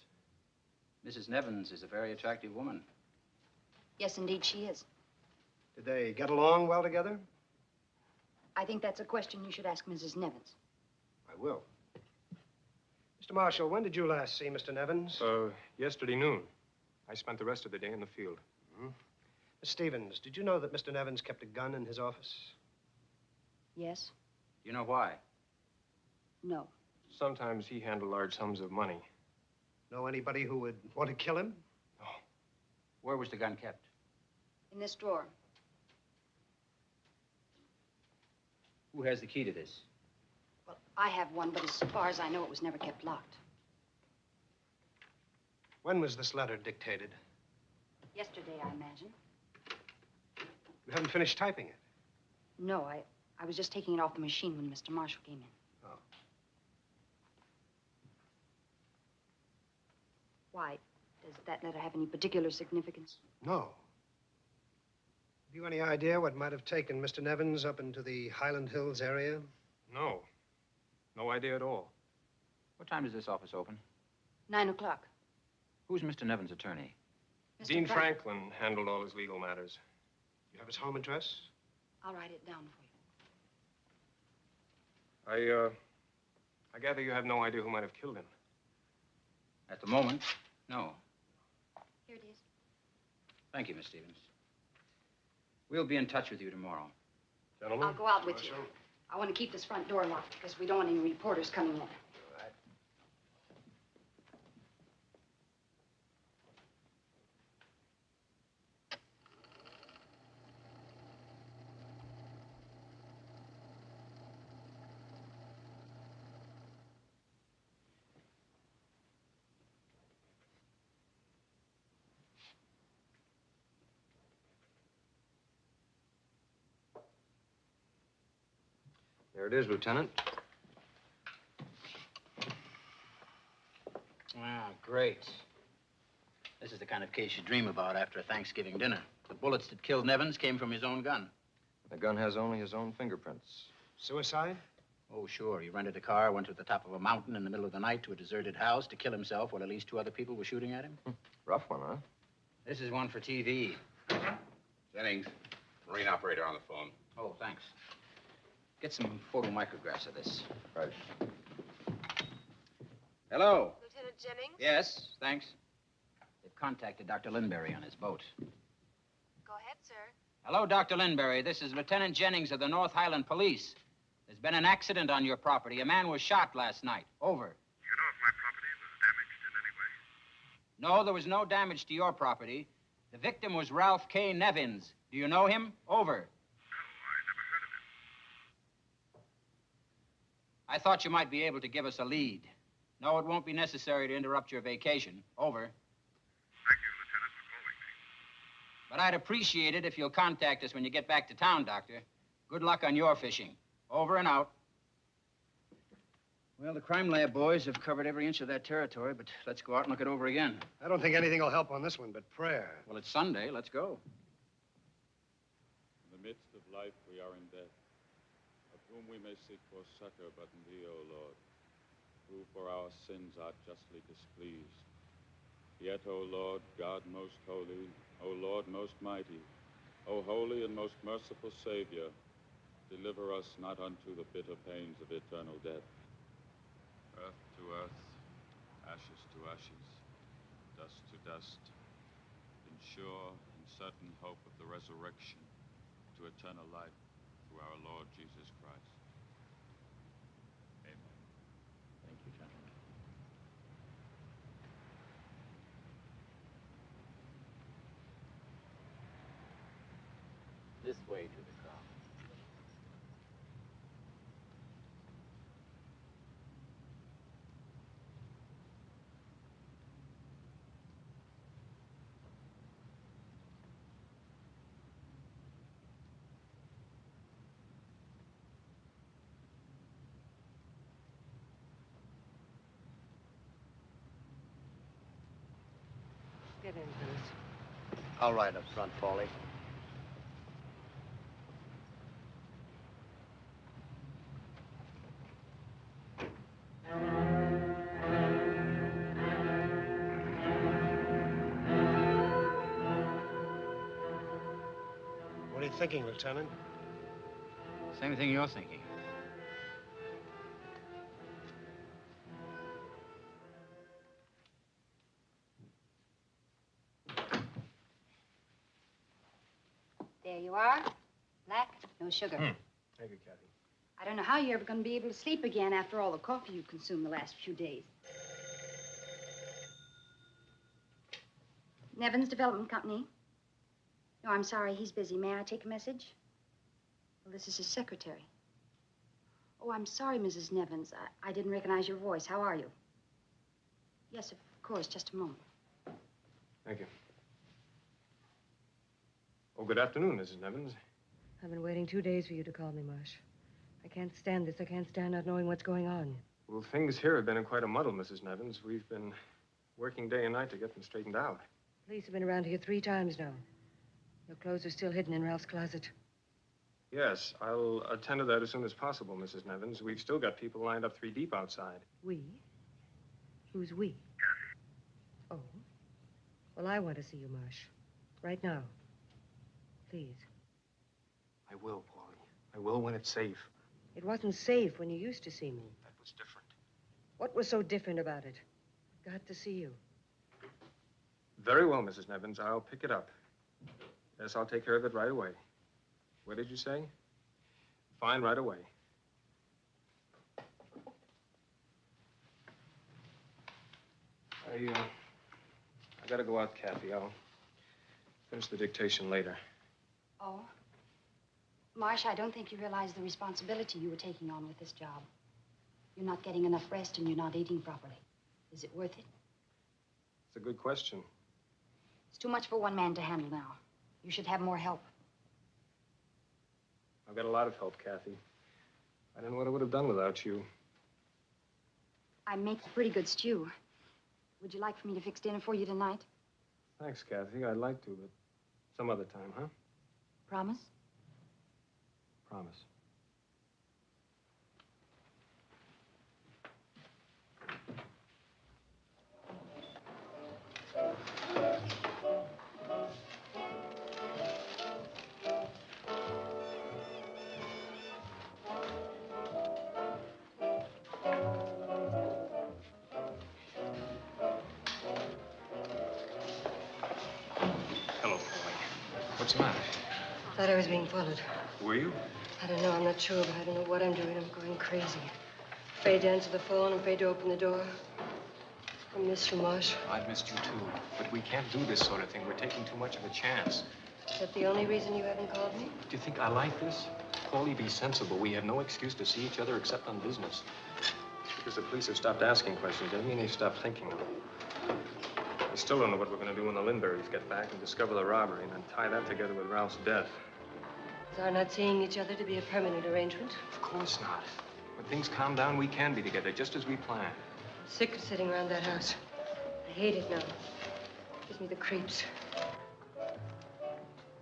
Mrs. Nevins is a very attractive woman. Yes, indeed, she is. Did they get along well together? I think that's a question you should ask Mrs. Nevins. I will. Mr. Marshall, when did you last see Mr. Nevins? Yesterday noon. I spent the rest of the day in the field. Mm-hmm. Miss Stevens, did you know that Mr. Nevins kept a gun in his office? Yes. Do you know why? No. Sometimes he handled large sums of money. Know anybody who would want to kill him? No. Where was the gun kept? In this drawer. Who has the key to this? Well, I have one, but as far as I know, it was never kept locked. When was this letter dictated? Yesterday, I imagine. You haven't finished typing it? No, I was just taking it off the machine when Mr. Marshall came in. Oh. Why? Does that letter have any particular significance? No. Have you any idea what might have taken Mr. Nevins up into the Highland Hills area? No. No idea at all. What time does this office open? 9 o'clock. Who's Mr. Nevins' attorney? Mr. Dean Franklin handled all his legal matters. You have his home address? I'll write it down for you. I gather you have no idea who might have killed him. At the moment, no. Here it is. Thank you, Miss Stevens. We'll be in touch with you tomorrow. Gentlemen? I'll go out with you. I want to keep this front door locked because we don't want any reporters coming in. There it is, Lieutenant. Ah, great. This is the kind of case you dream about after a Thanksgiving dinner. The bullets that killed Nevins came from his own gun. The gun has only his own fingerprints. Suicide? Oh, sure. He rented a car, went to the top of a mountain in the middle of the night to a deserted house to kill himself while at least 2 other people were shooting at him. Rough one, huh? This is one for TV. Jennings, marine operator on the phone. Oh, thanks. Get some photomicrographs of this. Right. Hello. Lieutenant Jennings? Yes, thanks. They've contacted Dr. Linbury on his boat. Go ahead, sir. Hello, Dr. Linbury. This is Lieutenant Jennings of the North Highland Police. There's been an accident on your property. A man was shot last night. Over. Do you know if my property was damaged in any way? No, there was no damage to your property. The victim was Ralph K. Nevins. Do you know him? Over. I thought you might be able to give us a lead. No, it won't be necessary to interrupt your vacation. Over. Thank you, Lieutenant, for calling me. But I'd appreciate it if you'll contact us when you get back to town, Doctor. Good luck on your fishing. Over and out. Well, the crime lab boys have covered every inch of that territory, but let's go out and look it over again. I don't think anything will help on this one but prayer. Well, it's Sunday. Let's go. In the midst of life, we are in death. Of whom we may seek for succor but in thee, O Lord, who for our sins art justly displeased. Yet, O Lord, God most holy, O Lord most mighty, O holy and most merciful Savior, deliver us not unto the bitter pains of eternal death. Earth to earth, ashes to ashes, dust to dust, in sure and certain hope of the resurrection to eternal life through our Lord Jesus Christ. Amen. Thank you, gentlemen. This way to the car. Get in, Bruce. All right, up front, Paulie. What are you thinking, Lieutenant? Same thing you're thinking. There you are. Black, no sugar. Thank you, Kathy. I don't know how you're ever going to be able to sleep again after all the coffee you've consumed the last few days. Nevins Development Company. No, I'm sorry, he's busy. May I take a message? Well, this is his secretary. Oh, I'm sorry, Mrs. Nevins. I didn't recognize your voice. How are you? Yes, of course. Just a moment. Thank you. Oh, good afternoon, Mrs. Nevins. I've been waiting 2 days for you to call me, Marsh. I can't stand this. I can't stand not knowing what's going on. Well, things here have been in quite a muddle, Mrs. Nevins. We've been working day and night to get them straightened out. Police have been around here 3 times now. Your clothes are still hidden in Ralph's closet. Yes, I'll attend to that as soon as possible, Mrs. Nevins. We've still got people lined up 3 deep outside. We? Who's we? Oh. Well, I want to see you, Marsh. Right now. Please. I will, Paulie. I will when it's safe. It wasn't safe when you used to see me. That was different. What was so different about it? I've got to see you. Very well, Mrs. Nevins. I'll pick it up. Yes, I'll take care of it right away. What did you say? Fine, right away. I gotta go out, Kathy. I'll finish the dictation later. Oh? Marsh, I don't think you realize the responsibility you were taking on with this job. You're not getting enough rest and you're not eating properly. Is it worth it? It's a good question. It's too much for one man to handle now. You should have more help. I've got a lot of help, Kathy. I don't know what I would have done without you. I make a pretty good stew. Would you like for me to fix dinner for you tonight? Thanks, Kathy. I'd like to, but some other time, huh? Promise? Promise. Hello, Pauline. What's the matter? Thought I was being followed. Were you? I don't know. I'm not sure, but I don't know what I'm doing. I'm going crazy. Afraid to answer the phone. Afraid to open the door. I miss you, Marsh. I've missed you, too. But we can't do this sort of thing. We're taking too much of a chance. Is that the only reason you haven't called me? Do you think I like this? Paulie, be sensible. We have no excuse to see each other except on business. Because the police have stopped asking questions, doesn't mean they've stopped thinking. We still don't know what we're going to do when the Lindberghs get back and discover the robbery and then tie that together with Ralph's death. Is our not seeing each other to be a permanent arrangement? Of course not. When things calm down, we can be together, just as we planned. I'm sick of sitting around that house. I hate it now. It gives me the creeps.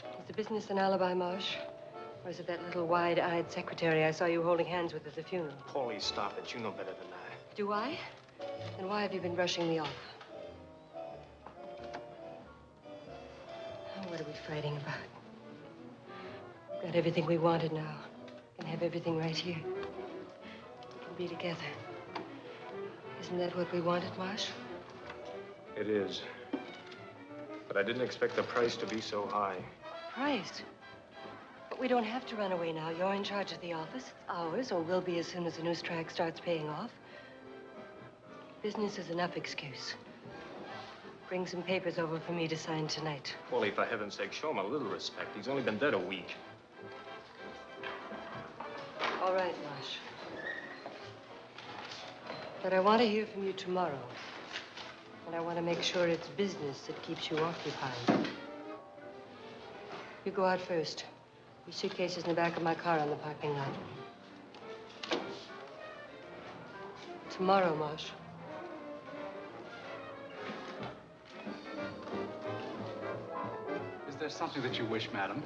Is the business an alibi, Marsh? Or is it that little wide-eyed secretary I saw you holding hands with at the funeral? Paulie, stop it. You know better than that. Do I? Then why have you been brushing me off? Oh, what are we fighting about? We've got everything we wanted now. We can have everything right here. We can be together. Isn't that what we wanted, Marsh? It is. But I didn't expect the price to be so high. Price? But we don't have to run away now. You're in charge of the office. It's ours, or will be as soon as the news track starts paying off. Business is enough excuse. Bring some papers over for me to sign tonight. Paulie, for heaven's sake, show him a little respect. He's only been dead a week. All right, Marsh. But I want to hear from you tomorrow. And I want to make sure it's business that keeps you occupied. You go out first. Your suitcase is in the back of my car in the parking lot. Tomorrow, Marsh. Is there something that you wish, madam?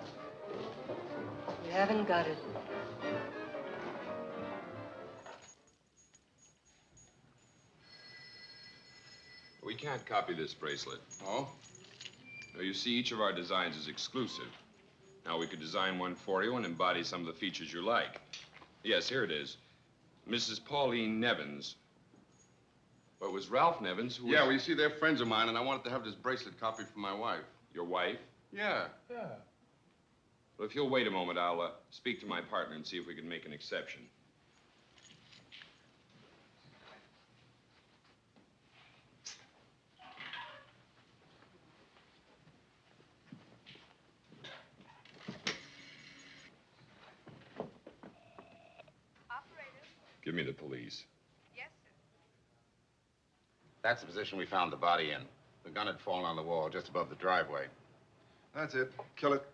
You haven't got it. We can't copy this bracelet. Oh? No, you see, each of our designs is exclusive. Now, we could design one for you and embody some of the features you like. Yes, here it is. Mrs. Pauline Nevins. But it was Ralph Nevins who was... Yeah, well, you see, they're friends of mine, and I wanted to have this bracelet copied for my wife. Your wife? Yeah. Well, if you'll wait a moment, I'll speak to my partner and see if we can make an exception. Give me the police. Yes, sir. That's the position we found the body in. The gun had fallen on the wall just above the driveway. That's it. Kill it.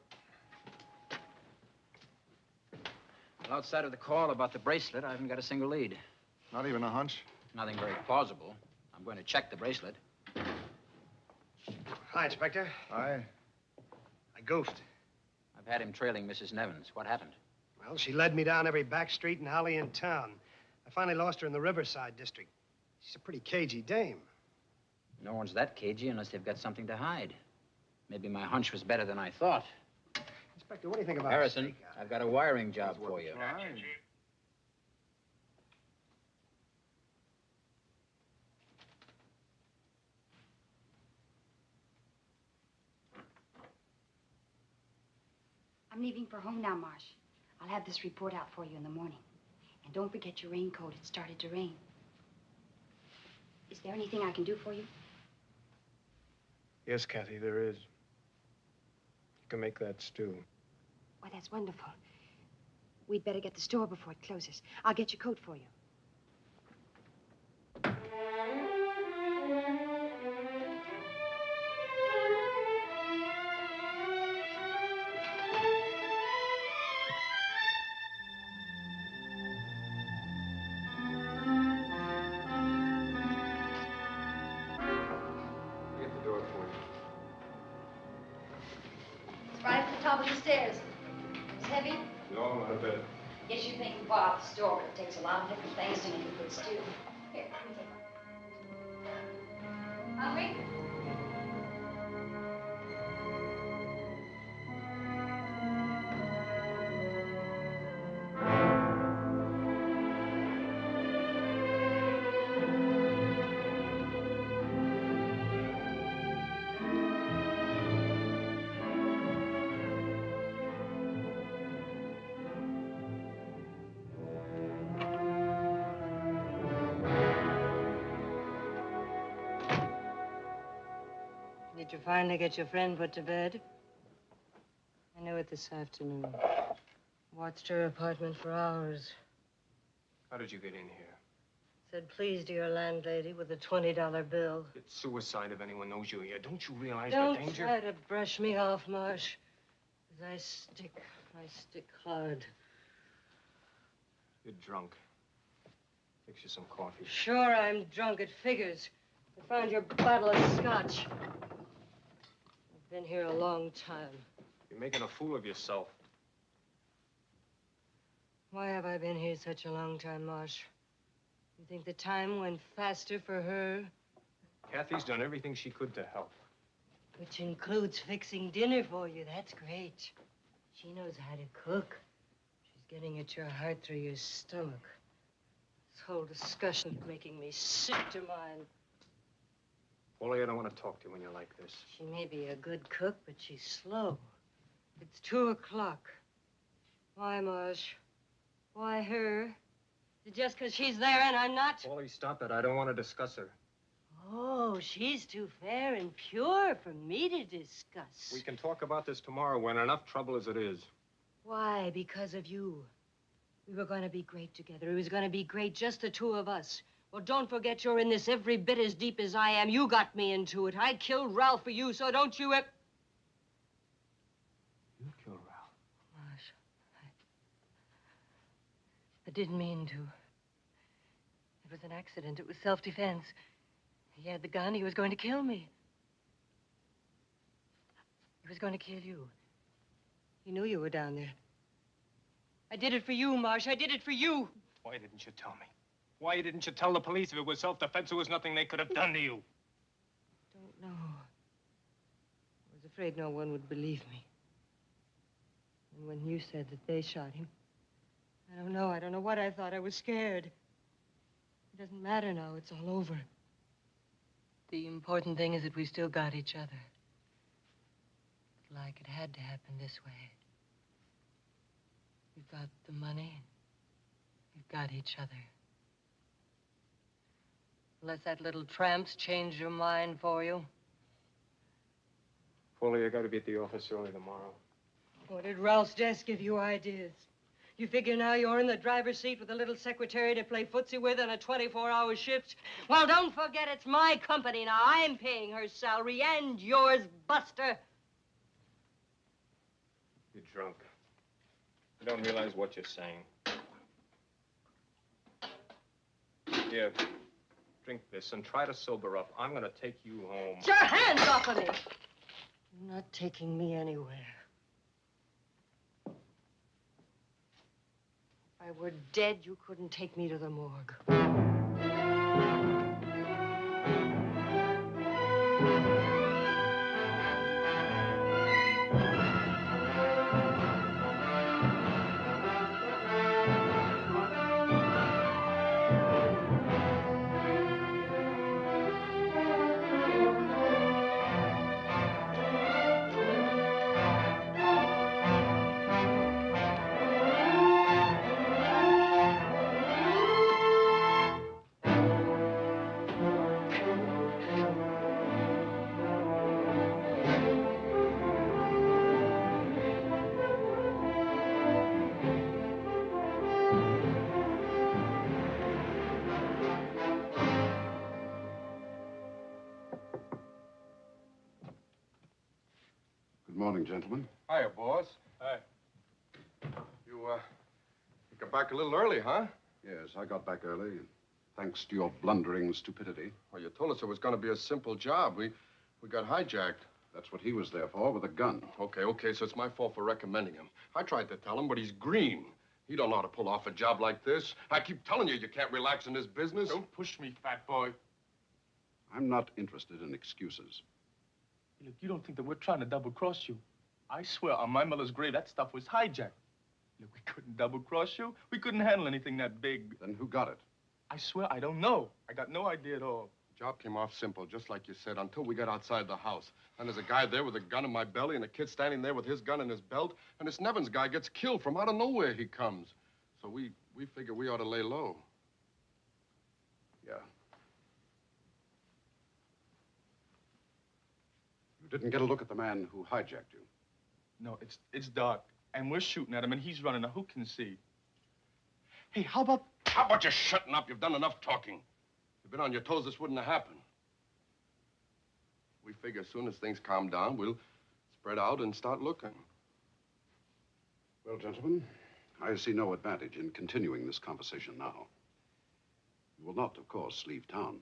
Well, outside of the call about the bracelet, I haven't got a single lead. Not even a hunch? Nothing very plausible. I'm going to check the bracelet. Hi, Inspector. Hi. I goofed. I've had him trailing Mrs. Nevins. What happened? Well, she led me down every back street and alley in town. I finally lost her in the Riverside district. She's a pretty cagey dame. No one's that cagey unless they've got something to hide. Maybe my hunch was better than I thought. Inspector, what do you think about Harrison, I've got a wiring job for you. I'm leaving for home now, Marsh. I'll have this report out for you in the morning. And don't forget your raincoat. It started to rain. Is there anything I can do for you? Yes, Kathy, there is. You can make that stew. Why, that's wonderful. We'd better get the store before it closes. I'll get your coat for you. Get the door for you. It's right at the top of the stairs. It's heavy? No, not a bit. Yes, you think you bought out the store, but it takes a lot of different things to make a good stew. Here, let me take one. Hungry? Did you finally get your friend put to bed? I knew it this afternoon. Watched her apartment for hours. How did you get in here? Said please to your landlady with a $20 bill. It's suicide if anyone knows you're here. Don't you realize Don't the danger? try to brush me off, Marsh. 'Cause I stick hard. You're drunk. Fix you some coffee. Sure, I'm drunk. It figures. I found your bottle of scotch. I've been here a long time. You're making a fool of yourself. Why have I been here such a long time, Marsh? You think the time went faster for her? Kathy's done everything she could to help. Which includes fixing dinner for you. That's great. She knows how to cook. She's getting at your heart through your stomach. This whole discussion's making me sick to mine. Paulie, I don't want to talk to you when you're like this. She may be a good cook, but she's slow. It's 2 o'clock. Why, Marsh? Why her? Is it just because she's there and I'm not? Paulie, stop that. I don't want to discuss her. Oh, she's too fair and pure for me to discuss. We can talk about this tomorrow. We're in enough trouble as it is. Why? Because of you. We were going to be great together. It was going to be great, just the two of us. Well, don't forget you're in this every bit as deep as I am. You got me into it. I killed Ralph for you, so don't you ever... You killed Ralph? Marsh, I didn't mean to. It was an accident. It was self-defense. He had the gun. He was going to kill me. He was going to kill you. He knew you were down there. I did it for you, Marsh. I did it for you. Why didn't you tell me? Why didn't you tell the police if it was self-defense, there was nothing they could have done to you? Don't know. I was afraid no one would believe me. And when you said that they shot him, I don't know. I don't know what I thought. I was scared. It doesn't matter now. It's all over. The important thing is that we still got each other. Like it had to happen this way. We've got the money. We've got each other. Unless that little tramp's changed your mind for you. Paulie, I got to be at the office early tomorrow. Or did Ralph's desk give you ideas? You figure now you're in the driver's seat with a little secretary to play footsie with on a 24-hour shift? Well, don't forget it's my company now. I'm paying her salary and yours, Buster. You're drunk. You don't realize what you're saying. Here, drink this and try to sober up. I'm going to take you home. Get your hands off of me! You're not taking me anywhere. If I were dead, you couldn't take me to the morgue. Good morning, gentlemen. Hiya, boss. Hi. You got back a little early, huh? Yes, I got back early, thanks to your blundering stupidity. Well, you told us it was going to be a simple job. We got hijacked. That's what he was there for, with a gun. Okay, so it's my fault for recommending him. I tried to tell him, but he's green. He don't know how to pull off a job like this. I keep telling you, you can't relax in this business. Don't push me, fat boy. I'm not interested in excuses. Look, you don't think that we're trying to double-cross you. I swear, on my mother's grave, that stuff was hijacked. Look, we couldn't double-cross you. We couldn't handle anything that big. Then who got it? I swear, I don't know. I got no idea at all. The job came off simple, just like you said, until we got outside the house. And there's a guy there with a gun in my belly and a kid standing there with his gun in his belt. And this Nevins guy gets killed from out of nowhere he comes. So we figure we ought to lay low. Yeah. You didn't get a look at the man who hijacked you? No, it's dark, and we're shooting at him, and he's running. Now, who can see? Hey, how about you shutting up? You've done enough talking. You've been on your toes, this wouldn't have happened. We figure as soon as things calm down, we'll spread out and start looking. Well, gentlemen, I see no advantage in continuing this conversation now. You will not, of course, leave town.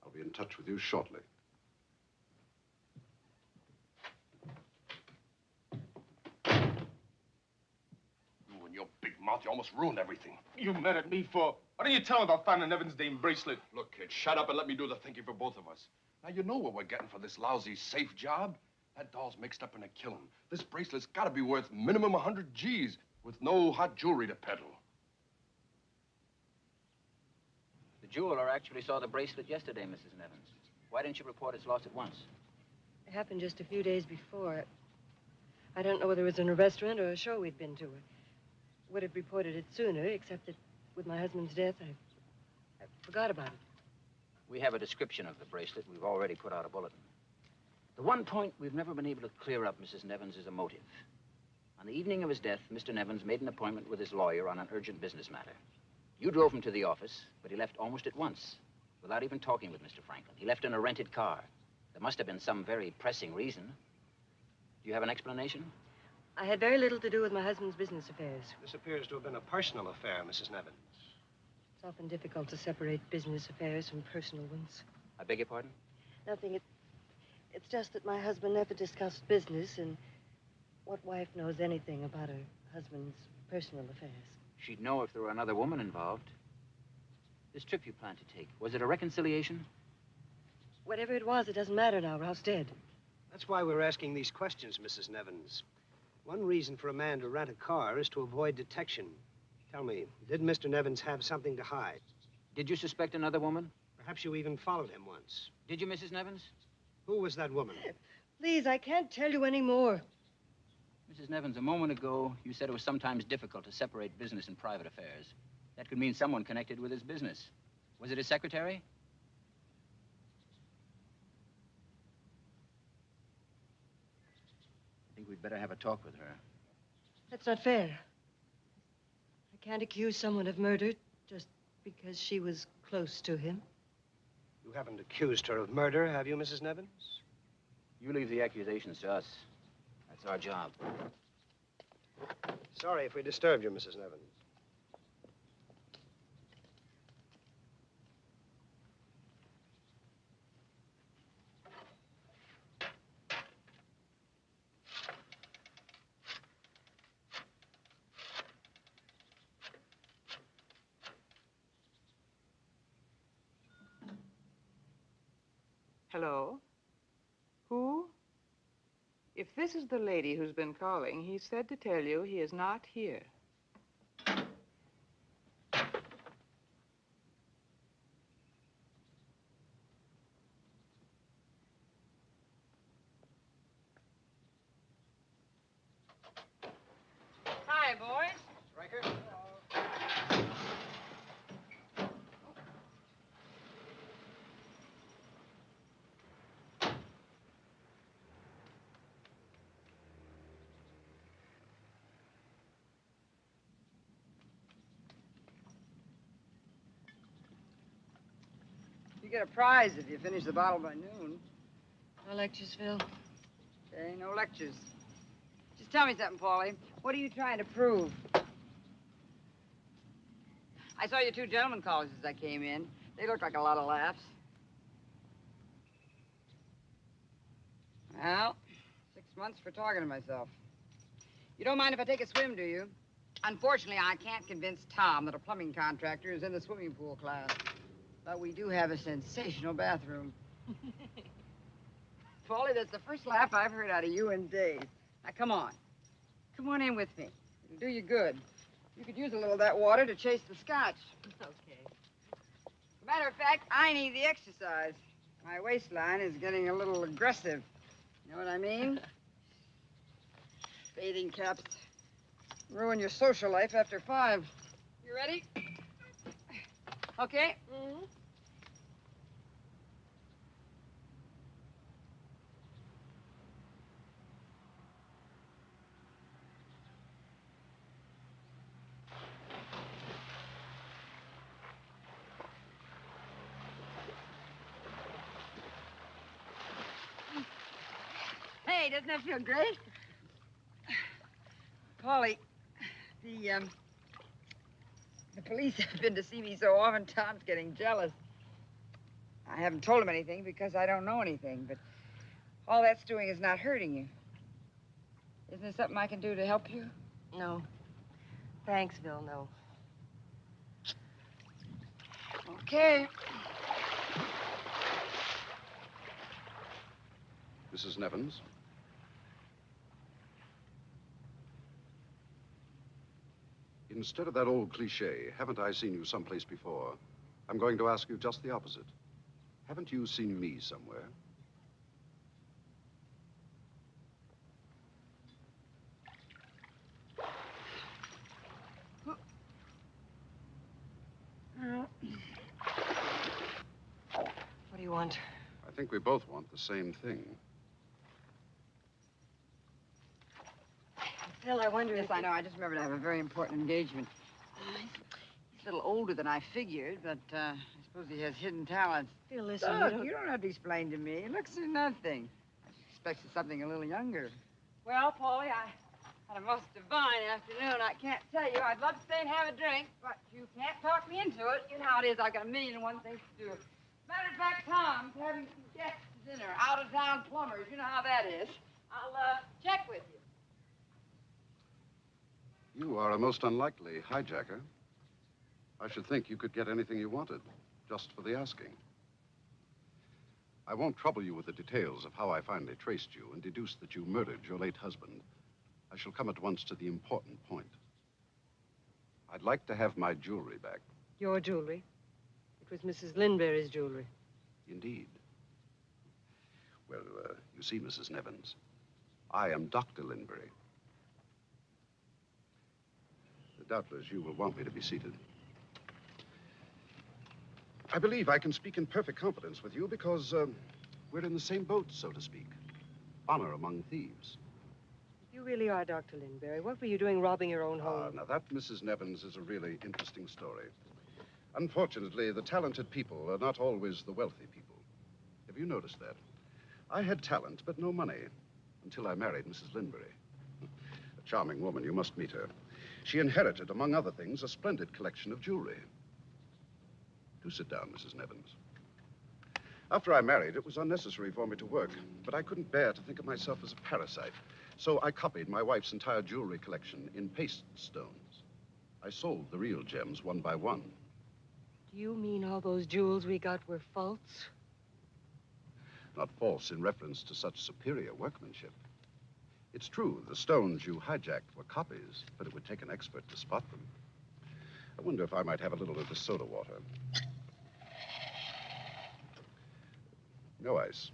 I'll be in touch with you shortly. You and your big mouth, you almost ruined everything. you mad at me for? Why didn't you tell him about finding Evans' name bracelet? Look, kid, shut up and let me do the thinking for both of us. Now, you know what we're getting for this lousy safe job. That doll's mixed up in a killing. This bracelet's got to be worth minimum 100 G's with no hot jewelry to peddle. The jeweler actually saw the bracelet yesterday, Mrs. Nevins. Why didn't you report its loss at once? It happened just a few days before. I don't know whether it was in a restaurant or a show we'd been to. Would have reported it sooner, except that with my husband's death, I forgot about it. We have a description of the bracelet. We've already put out a bulletin. The one point we've never been able to clear up, Mrs. Nevins, is a motive. On the evening of his death, Mr. Nevins made an appointment with his lawyer on an urgent business matter. You drove him to the office, but he left almost at once, without even talking with Mr. Franklin. He left in a rented car. There must have been some very pressing reason. Do you have an explanation? I had very little to do with my husband's business affairs. This appears to have been a personal affair, Mrs. Nevins. It's often difficult to separate business affairs from personal ones. I beg your pardon? Nothing. It's just that my husband never discussed business, and what wife knows anything about her husband's personal affairs? She'd know if there were another woman involved. This trip you planned to take, was it a reconciliation? Whatever it was, it doesn't matter now. Ralph's dead. That's why we're asking these questions, Mrs. Nevins. One reason for a man to rent a car is to avoid detection. Tell me, did Mr. Nevins have something to hide? Did you suspect another woman? Perhaps you even followed him once. Did you, Mrs. Nevins? Who was that woman? Please, I can't tell you any more. Mrs. Nevins, a moment ago, you said it was sometimes difficult to separate business and private affairs. That could mean someone connected with his business. Was it his secretary? I think we'd better have a talk with her. That's not fair. I can't accuse someone of murder just because she was close to him. You haven't accused her of murder, have you, Mrs. Nevins? You leave the accusations to us. That's our job. Sorry if we disturbed you, Mrs. Nevins. Hello? Who? If this is the lady who's been calling, he said to tell you he is not here. Hi, boys. Stryker? You get a prize if you finish the bottle by noon. No lectures, Phil. Okay, no lectures. Just tell me something, Paulie. What are you trying to prove? I saw you two gentlemen callers as I came in. They looked like a lot of laughs. Well, 6 months for talking to myself. You don't mind if I take a swim, do you? Unfortunately, I can't convince Tom that a plumbing contractor is in the swimming pool class. But we do have a sensational bathroom. Paulie, that's the first laugh I've heard out of you in days. Now, come on. Come on in with me. It'll do you good. You could use a little of that water to chase the scotch. Okay. As a matter of fact, I need the exercise. My waistline is getting a little aggressive. You know what I mean? Bathing caps ruin your social life after 5. You ready? Okay? Mm-hmm. Hey, doesn't that feel great? Paulie, the police have been to see me so often, Tom's getting jealous. I haven't told him anything because I don't know anything, but all that's doing is not hurting you. Isn't there something I can do to help you? No. Thanks, Phil, no. Okay. Mrs. Nevins? Instead of that old cliche, haven't I seen you someplace before? I'm going to ask you just the opposite. Haven't you seen me somewhere? What do you want? I think we both want the same thing. Phil, I wonder Yes, if... I know. I just remembered I have a very important engagement. He's a little older than I figured, but I suppose he has hidden talents. Phil, listen, Look, you don't have to explain to me. It looks like nothing. I expected something a little younger. Well, Paulie, I had a most divine afternoon. I can't tell you. I'd love to stay and have a drink, but you can't talk me into it. You know how it is. I've got a million and one things to do. Matter of fact, Tom's having some guests to dinner. Out-of-town plumbers. You know how that is. I'll check with you. You are a most unlikely hijacker. I should think you could get anything you wanted, just for the asking. I won't trouble you with the details of how I finally traced you and deduced that you murdered your late husband. I shall come at once to the important point. I'd like to have my jewelry back. Your jewelry? It was Mrs. Lindberry's jewelry. Indeed. Well, you see, Mrs. Nevins, I am Dr. Lindberry. Doubtless you will want me to be seated. I believe I can speak in perfect confidence with you because we're in the same boat, so to speak. Honor among thieves. If you really are Dr. Lindberry, what were you doing robbing your own home? Now that, Mrs. Nevins, is a really interesting story. Unfortunately, the talented people are not always the wealthy people. Have you noticed that? I had talent, but no money, until I married Mrs. Lindberry. A charming woman, you must meet her. She inherited, among other things, a splendid collection of jewelry. Do sit down, Mrs. Nevins. After I married, it was unnecessary for me to work, but I couldn't bear to think of myself as a parasite. So I copied my wife's entire jewelry collection in paste stones. I sold the real gems one by one. Do you mean all those jewels we got were false? Not false in reference to such superior workmanship. It's true, the stones you hijacked were copies, but it would take an expert to spot them. I wonder if I might have a little of the soda water. No ice.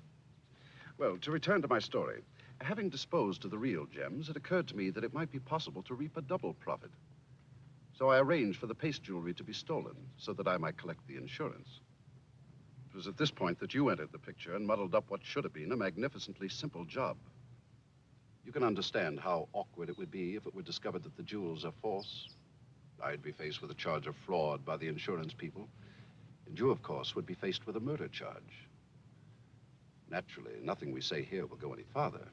Well, to return to my story, having disposed of the real gems, it occurred to me that it might be possible to reap a double profit. So I arranged for the paste jewelry to be stolen so that I might collect the insurance. It was at this point that you entered the picture and muddled up what should have been a magnificently simple job. You can understand how awkward it would be if it were discovered that the jewels are false. I'd be faced with a charge of fraud by the insurance people. And you, of course, would be faced with a murder charge. Naturally, nothing we say here will go any farther.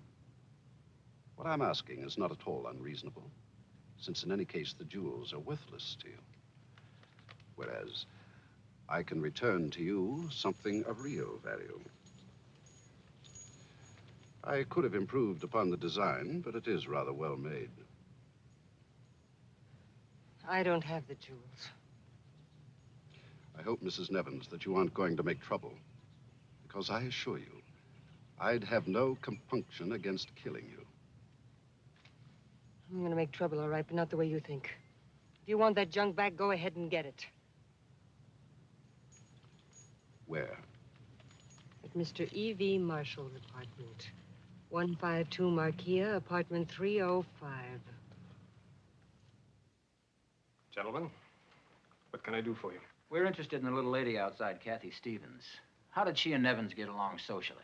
What I'm asking is not at all unreasonable, since in any case the jewels are worthless to you. Whereas I can return to you something of real value. I could have improved upon the design, but it is rather well made. I don't have the jewels. I hope, Mrs. Nevins, that you aren't going to make trouble. Because I assure you, I'd have no compunction against killing you. I'm going to make trouble, all right, but not the way you think. If you want that junk back, go ahead and get it. Where? At Mr. E.V. Marshall's apartment. 152 Marquia, apartment 305. Gentlemen, what can I do for you? We're interested in the little lady outside, Kathy Stevens. How did she and Nevins get along socially?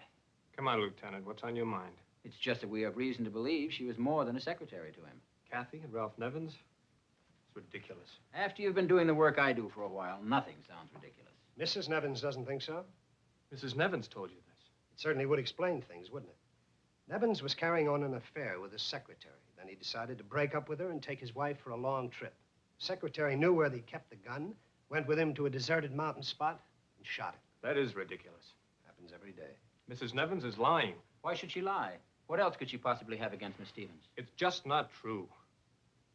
Come on, Lieutenant. What's on your mind? It's just that we have reason to believe she was more than a secretary to him. Kathy and Ralph Nevins? It's ridiculous. After you've been doing the work I do for a while, nothing sounds ridiculous. Mrs. Nevins doesn't think so? Mrs. Nevins told you this. It certainly would explain things, wouldn't it? Nevins was carrying on an affair with his secretary. Then he decided to break up with her and take his wife for a long trip. The secretary knew where they kept the gun, went with him to a deserted mountain spot, and shot him. That is ridiculous. Happens every day. Mrs. Nevins is lying. Why should she lie? What else could she possibly have against Miss Stevens? It's just not true.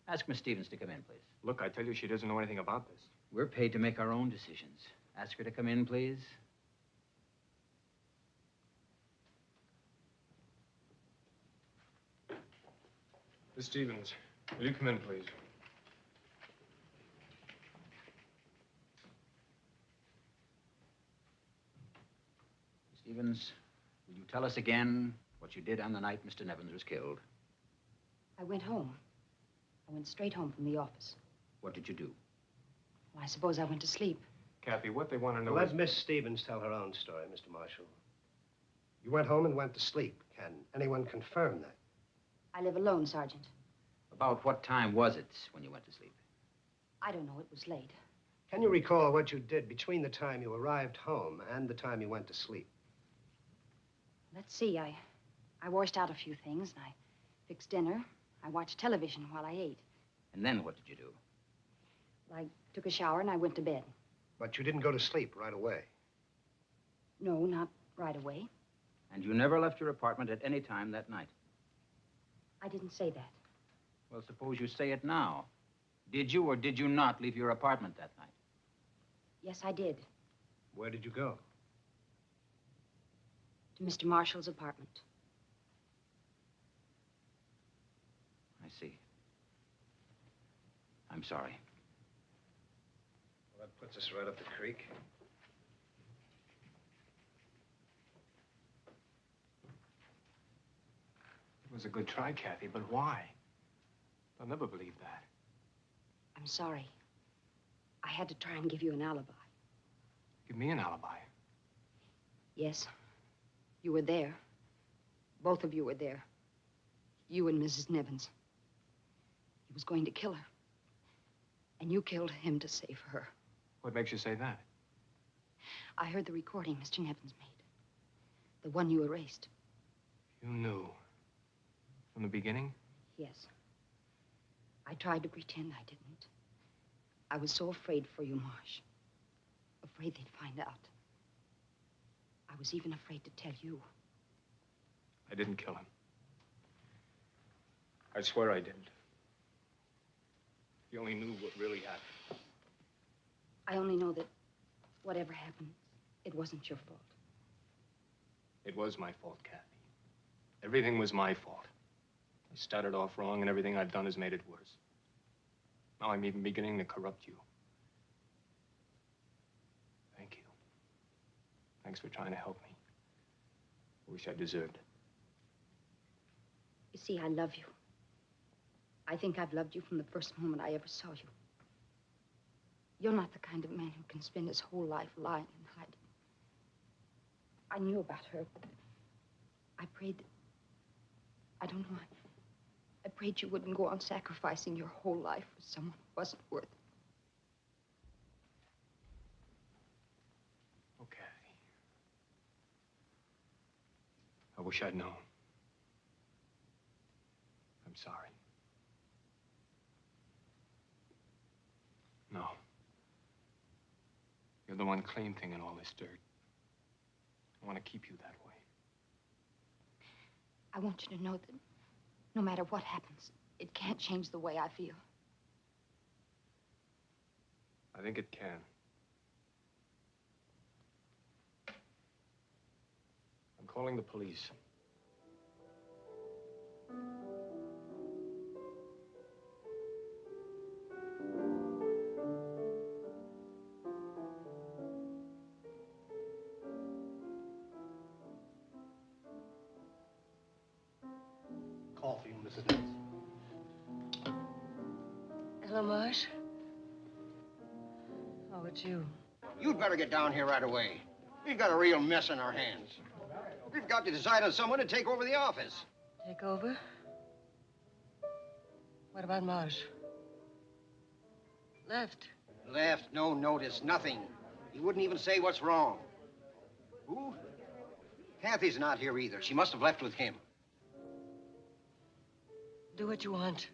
Ask Miss Stevens to come in, please. Look, I tell you, she doesn't know anything about this. We're paid to make our own decisions. Ask her to come in, please. Miss Stevens, will you come in, please? Stevens, will you tell us again what you did on the night Mr. Nevins was killed? I went home. I went straight home from the office. What did you do? Well, I suppose I went to sleep. Kathy, what they want to know Let is... Miss Stevens tell her own story, Mr. Marshall. You went home and went to sleep. Can anyone confirm that? I live alone, Sergeant. About what time was it when you went to sleep? I don't know. It was late. Can you recall what you did between the time you arrived home and the time you went to sleep? Let's see. I washed out a few things, and I fixed dinner. I watched television while I ate. And then what did you do? I took a shower, and I went to bed. But you didn't go to sleep right away. No, not right away. And you never left your apartment at any time that night? I didn't say that. Well, suppose you say it now. Did you or did you not leave your apartment that night? Yes, I did. Where did you go? To Mr. Marshall's apartment. I see. I'm sorry. Well, that puts us right up the creek. It was a good try, Kathy, but why? I'll never believe that. I'm sorry. I had to try and give you an alibi. Give me an alibi. Yes. You were there. Both of you were there. You and Mrs. Nevins. He was going to kill her. And you killed him to save her. What makes you say that? I heard the recording Mr. Nevins made. The one you erased. You knew. From the beginning? Yes. I tried to pretend I didn't. I was so afraid for you, Marsh. Afraid they'd find out. I was even afraid to tell you. I didn't kill him. I swear I didn't. You only knew what really happened. I only know that whatever happened, it wasn't your fault. It was my fault, Kathy. Everything was my fault. I started off wrong, and everything I've done has made it worse. Now I'm even beginning to corrupt you. Thank you. Thanks for trying to help me. I wish I deserved it. You see, I love you. I think I've loved you from the first moment I ever saw you. You're not the kind of man who can spend his whole life lying and hiding. I knew about her, but I prayed that... I don't know, I prayed you wouldn't go on sacrificing your whole life for someone who wasn't worth it. Okay. I wish I'd known. I'm sorry. No. You're the one clean thing in all this dirt. I want to keep you that way. I want you to know that no matter what happens, it can't change the way I feel. I think it can. I'm calling the police. Call for you, Mrs. Nevins. Hello, Marsh. Oh, it's you. You'd better get down here right away. We've got a real mess on our hands. We've got to decide on someone to take over the office. Take over? What about Marsh? Left. Left, no notice, nothing. He wouldn't even say what's wrong. Who? Kathy's not here either. She must have left with him. Do what you want.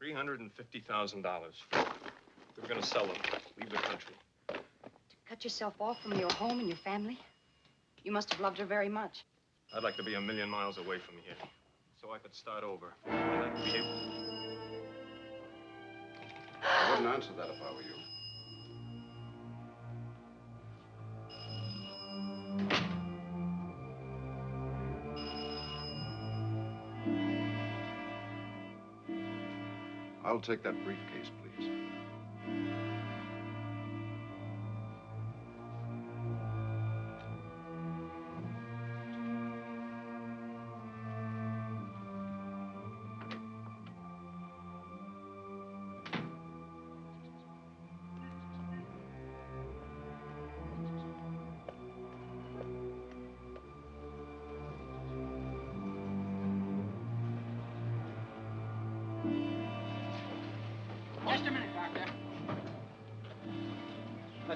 $350,000. We were going to sell them, leave the country. Cut yourself off from your home and your family? You must have loved her very much. I'd like to be a million miles away from here, so I could start over. I'd like to be able... I wouldn't answer that if I were you. I'll take that briefcase, please.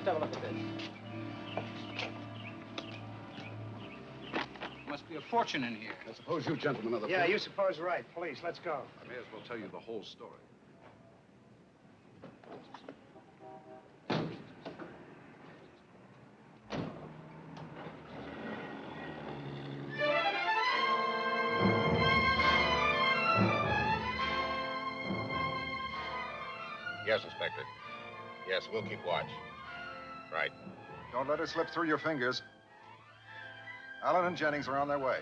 Let's have a look at this. Must be a fortune in here. I suppose you gentlemen are the Yeah, police? you suppose right. Police, let's go. I may as well tell you the whole story. Yes, Inspector. Yes, we'll keep watch. Right. Don't let it slip through your fingers. Allen and Jennings are on their way.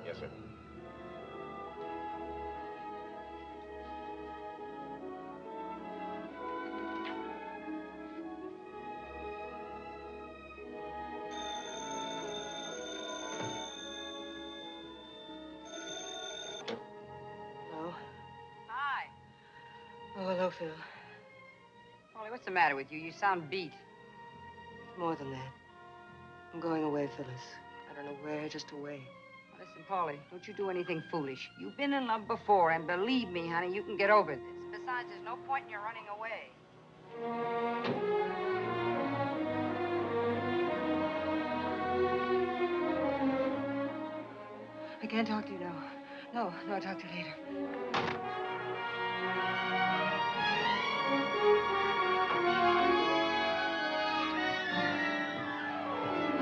Yes, sir. Hello? Hi. Oh, hello, Phil. Paulie, what's the matter with you? You sound beat. It's more than that. I'm going away, Phyllis. I don't know where, just away. Now, listen, Paulie, don't you do anything foolish. You've been in love before, and believe me, honey, you can get over this. Besides, there's no point in your running away. I can't talk to you now. No, I'll talk to you later.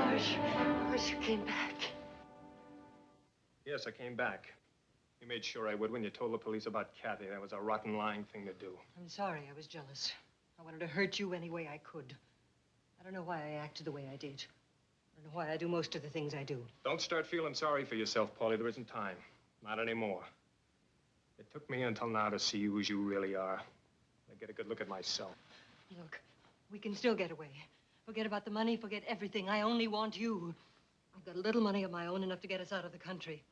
Marsh, you came back. Yes, I came back. You made sure I would when you told the police about Kathy. That was a rotten, lying thing to do. I'm sorry. I was jealous. I wanted to hurt you any way I could. I don't know why I acted the way I did. I don't know why I do most of the things I do. Don't start feeling sorry for yourself, Paulie. There isn't time. Not anymore. It took me until now to see you as you really are. I get a good look at myself. Look, we can still get away. Forget about the money, forget everything. I only want you. I've got a little money of my own, enough to get us out of the country.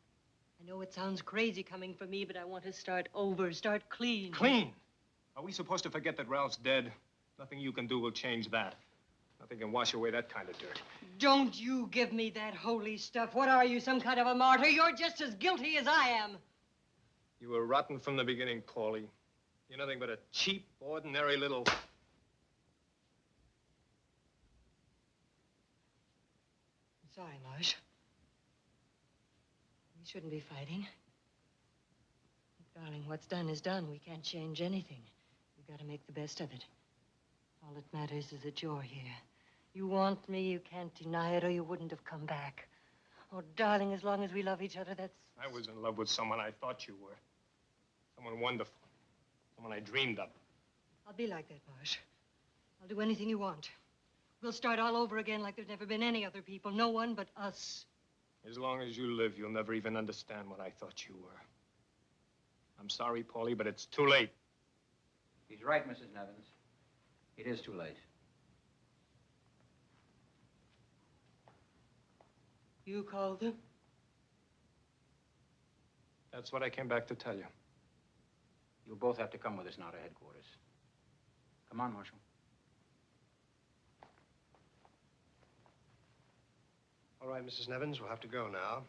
I know it sounds crazy coming from me, but I want to start over, start clean. Clean? Are we supposed to forget that Ralph's dead? Nothing you can do will change that. Nothing can wash away that kind of dirt. Don't you give me that holy stuff. What are you, some kind of a martyr? You're just as guilty as I am. You were rotten from the beginning, Paulie. You're nothing but a cheap, ordinary little... I'm sorry, Marsh. We shouldn't be fighting. Darling, what's done is done. We can't change anything. We've got to make the best of it. All that matters is that you're here. You want me, you can't deny it, or you wouldn't have come back. Oh, darling, as long as we love each other, that's... I was in love with someone I thought you were. Someone wonderful. Someone I dreamed of. I'll be like that, Marsh. I'll do anything you want. We'll start all over again like there's never been any other people. No one but us. As long as you live, you'll never even understand what I thought you were. I'm sorry, Paulie, but it's too late. He's right, Mrs. Nevins. It is too late. You called them? That's what I came back to tell you. You'll both have to come with us now to headquarters. Come on, Marshal. All right, Mrs. Nevins, we'll have to go now.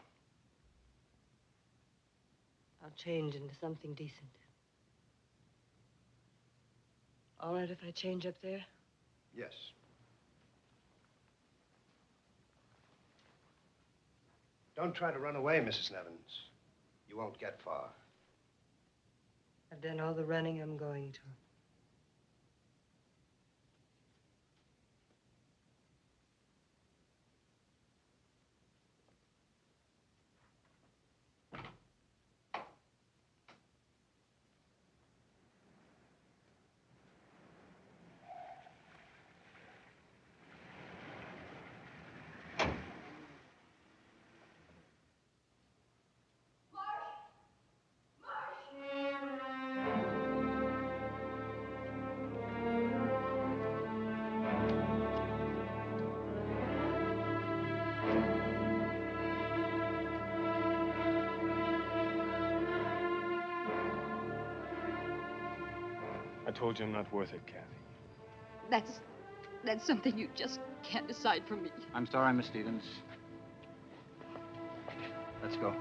I'll change into something decent. All right if I change up there? Yes. Don't try to run away, Mrs. Nevins. You won't get far. I've done all the running I'm going to. I told you I'm not worth it, Kathy. That's something you just can't decide for me. I'm sorry, Miss Stevens. Let's go.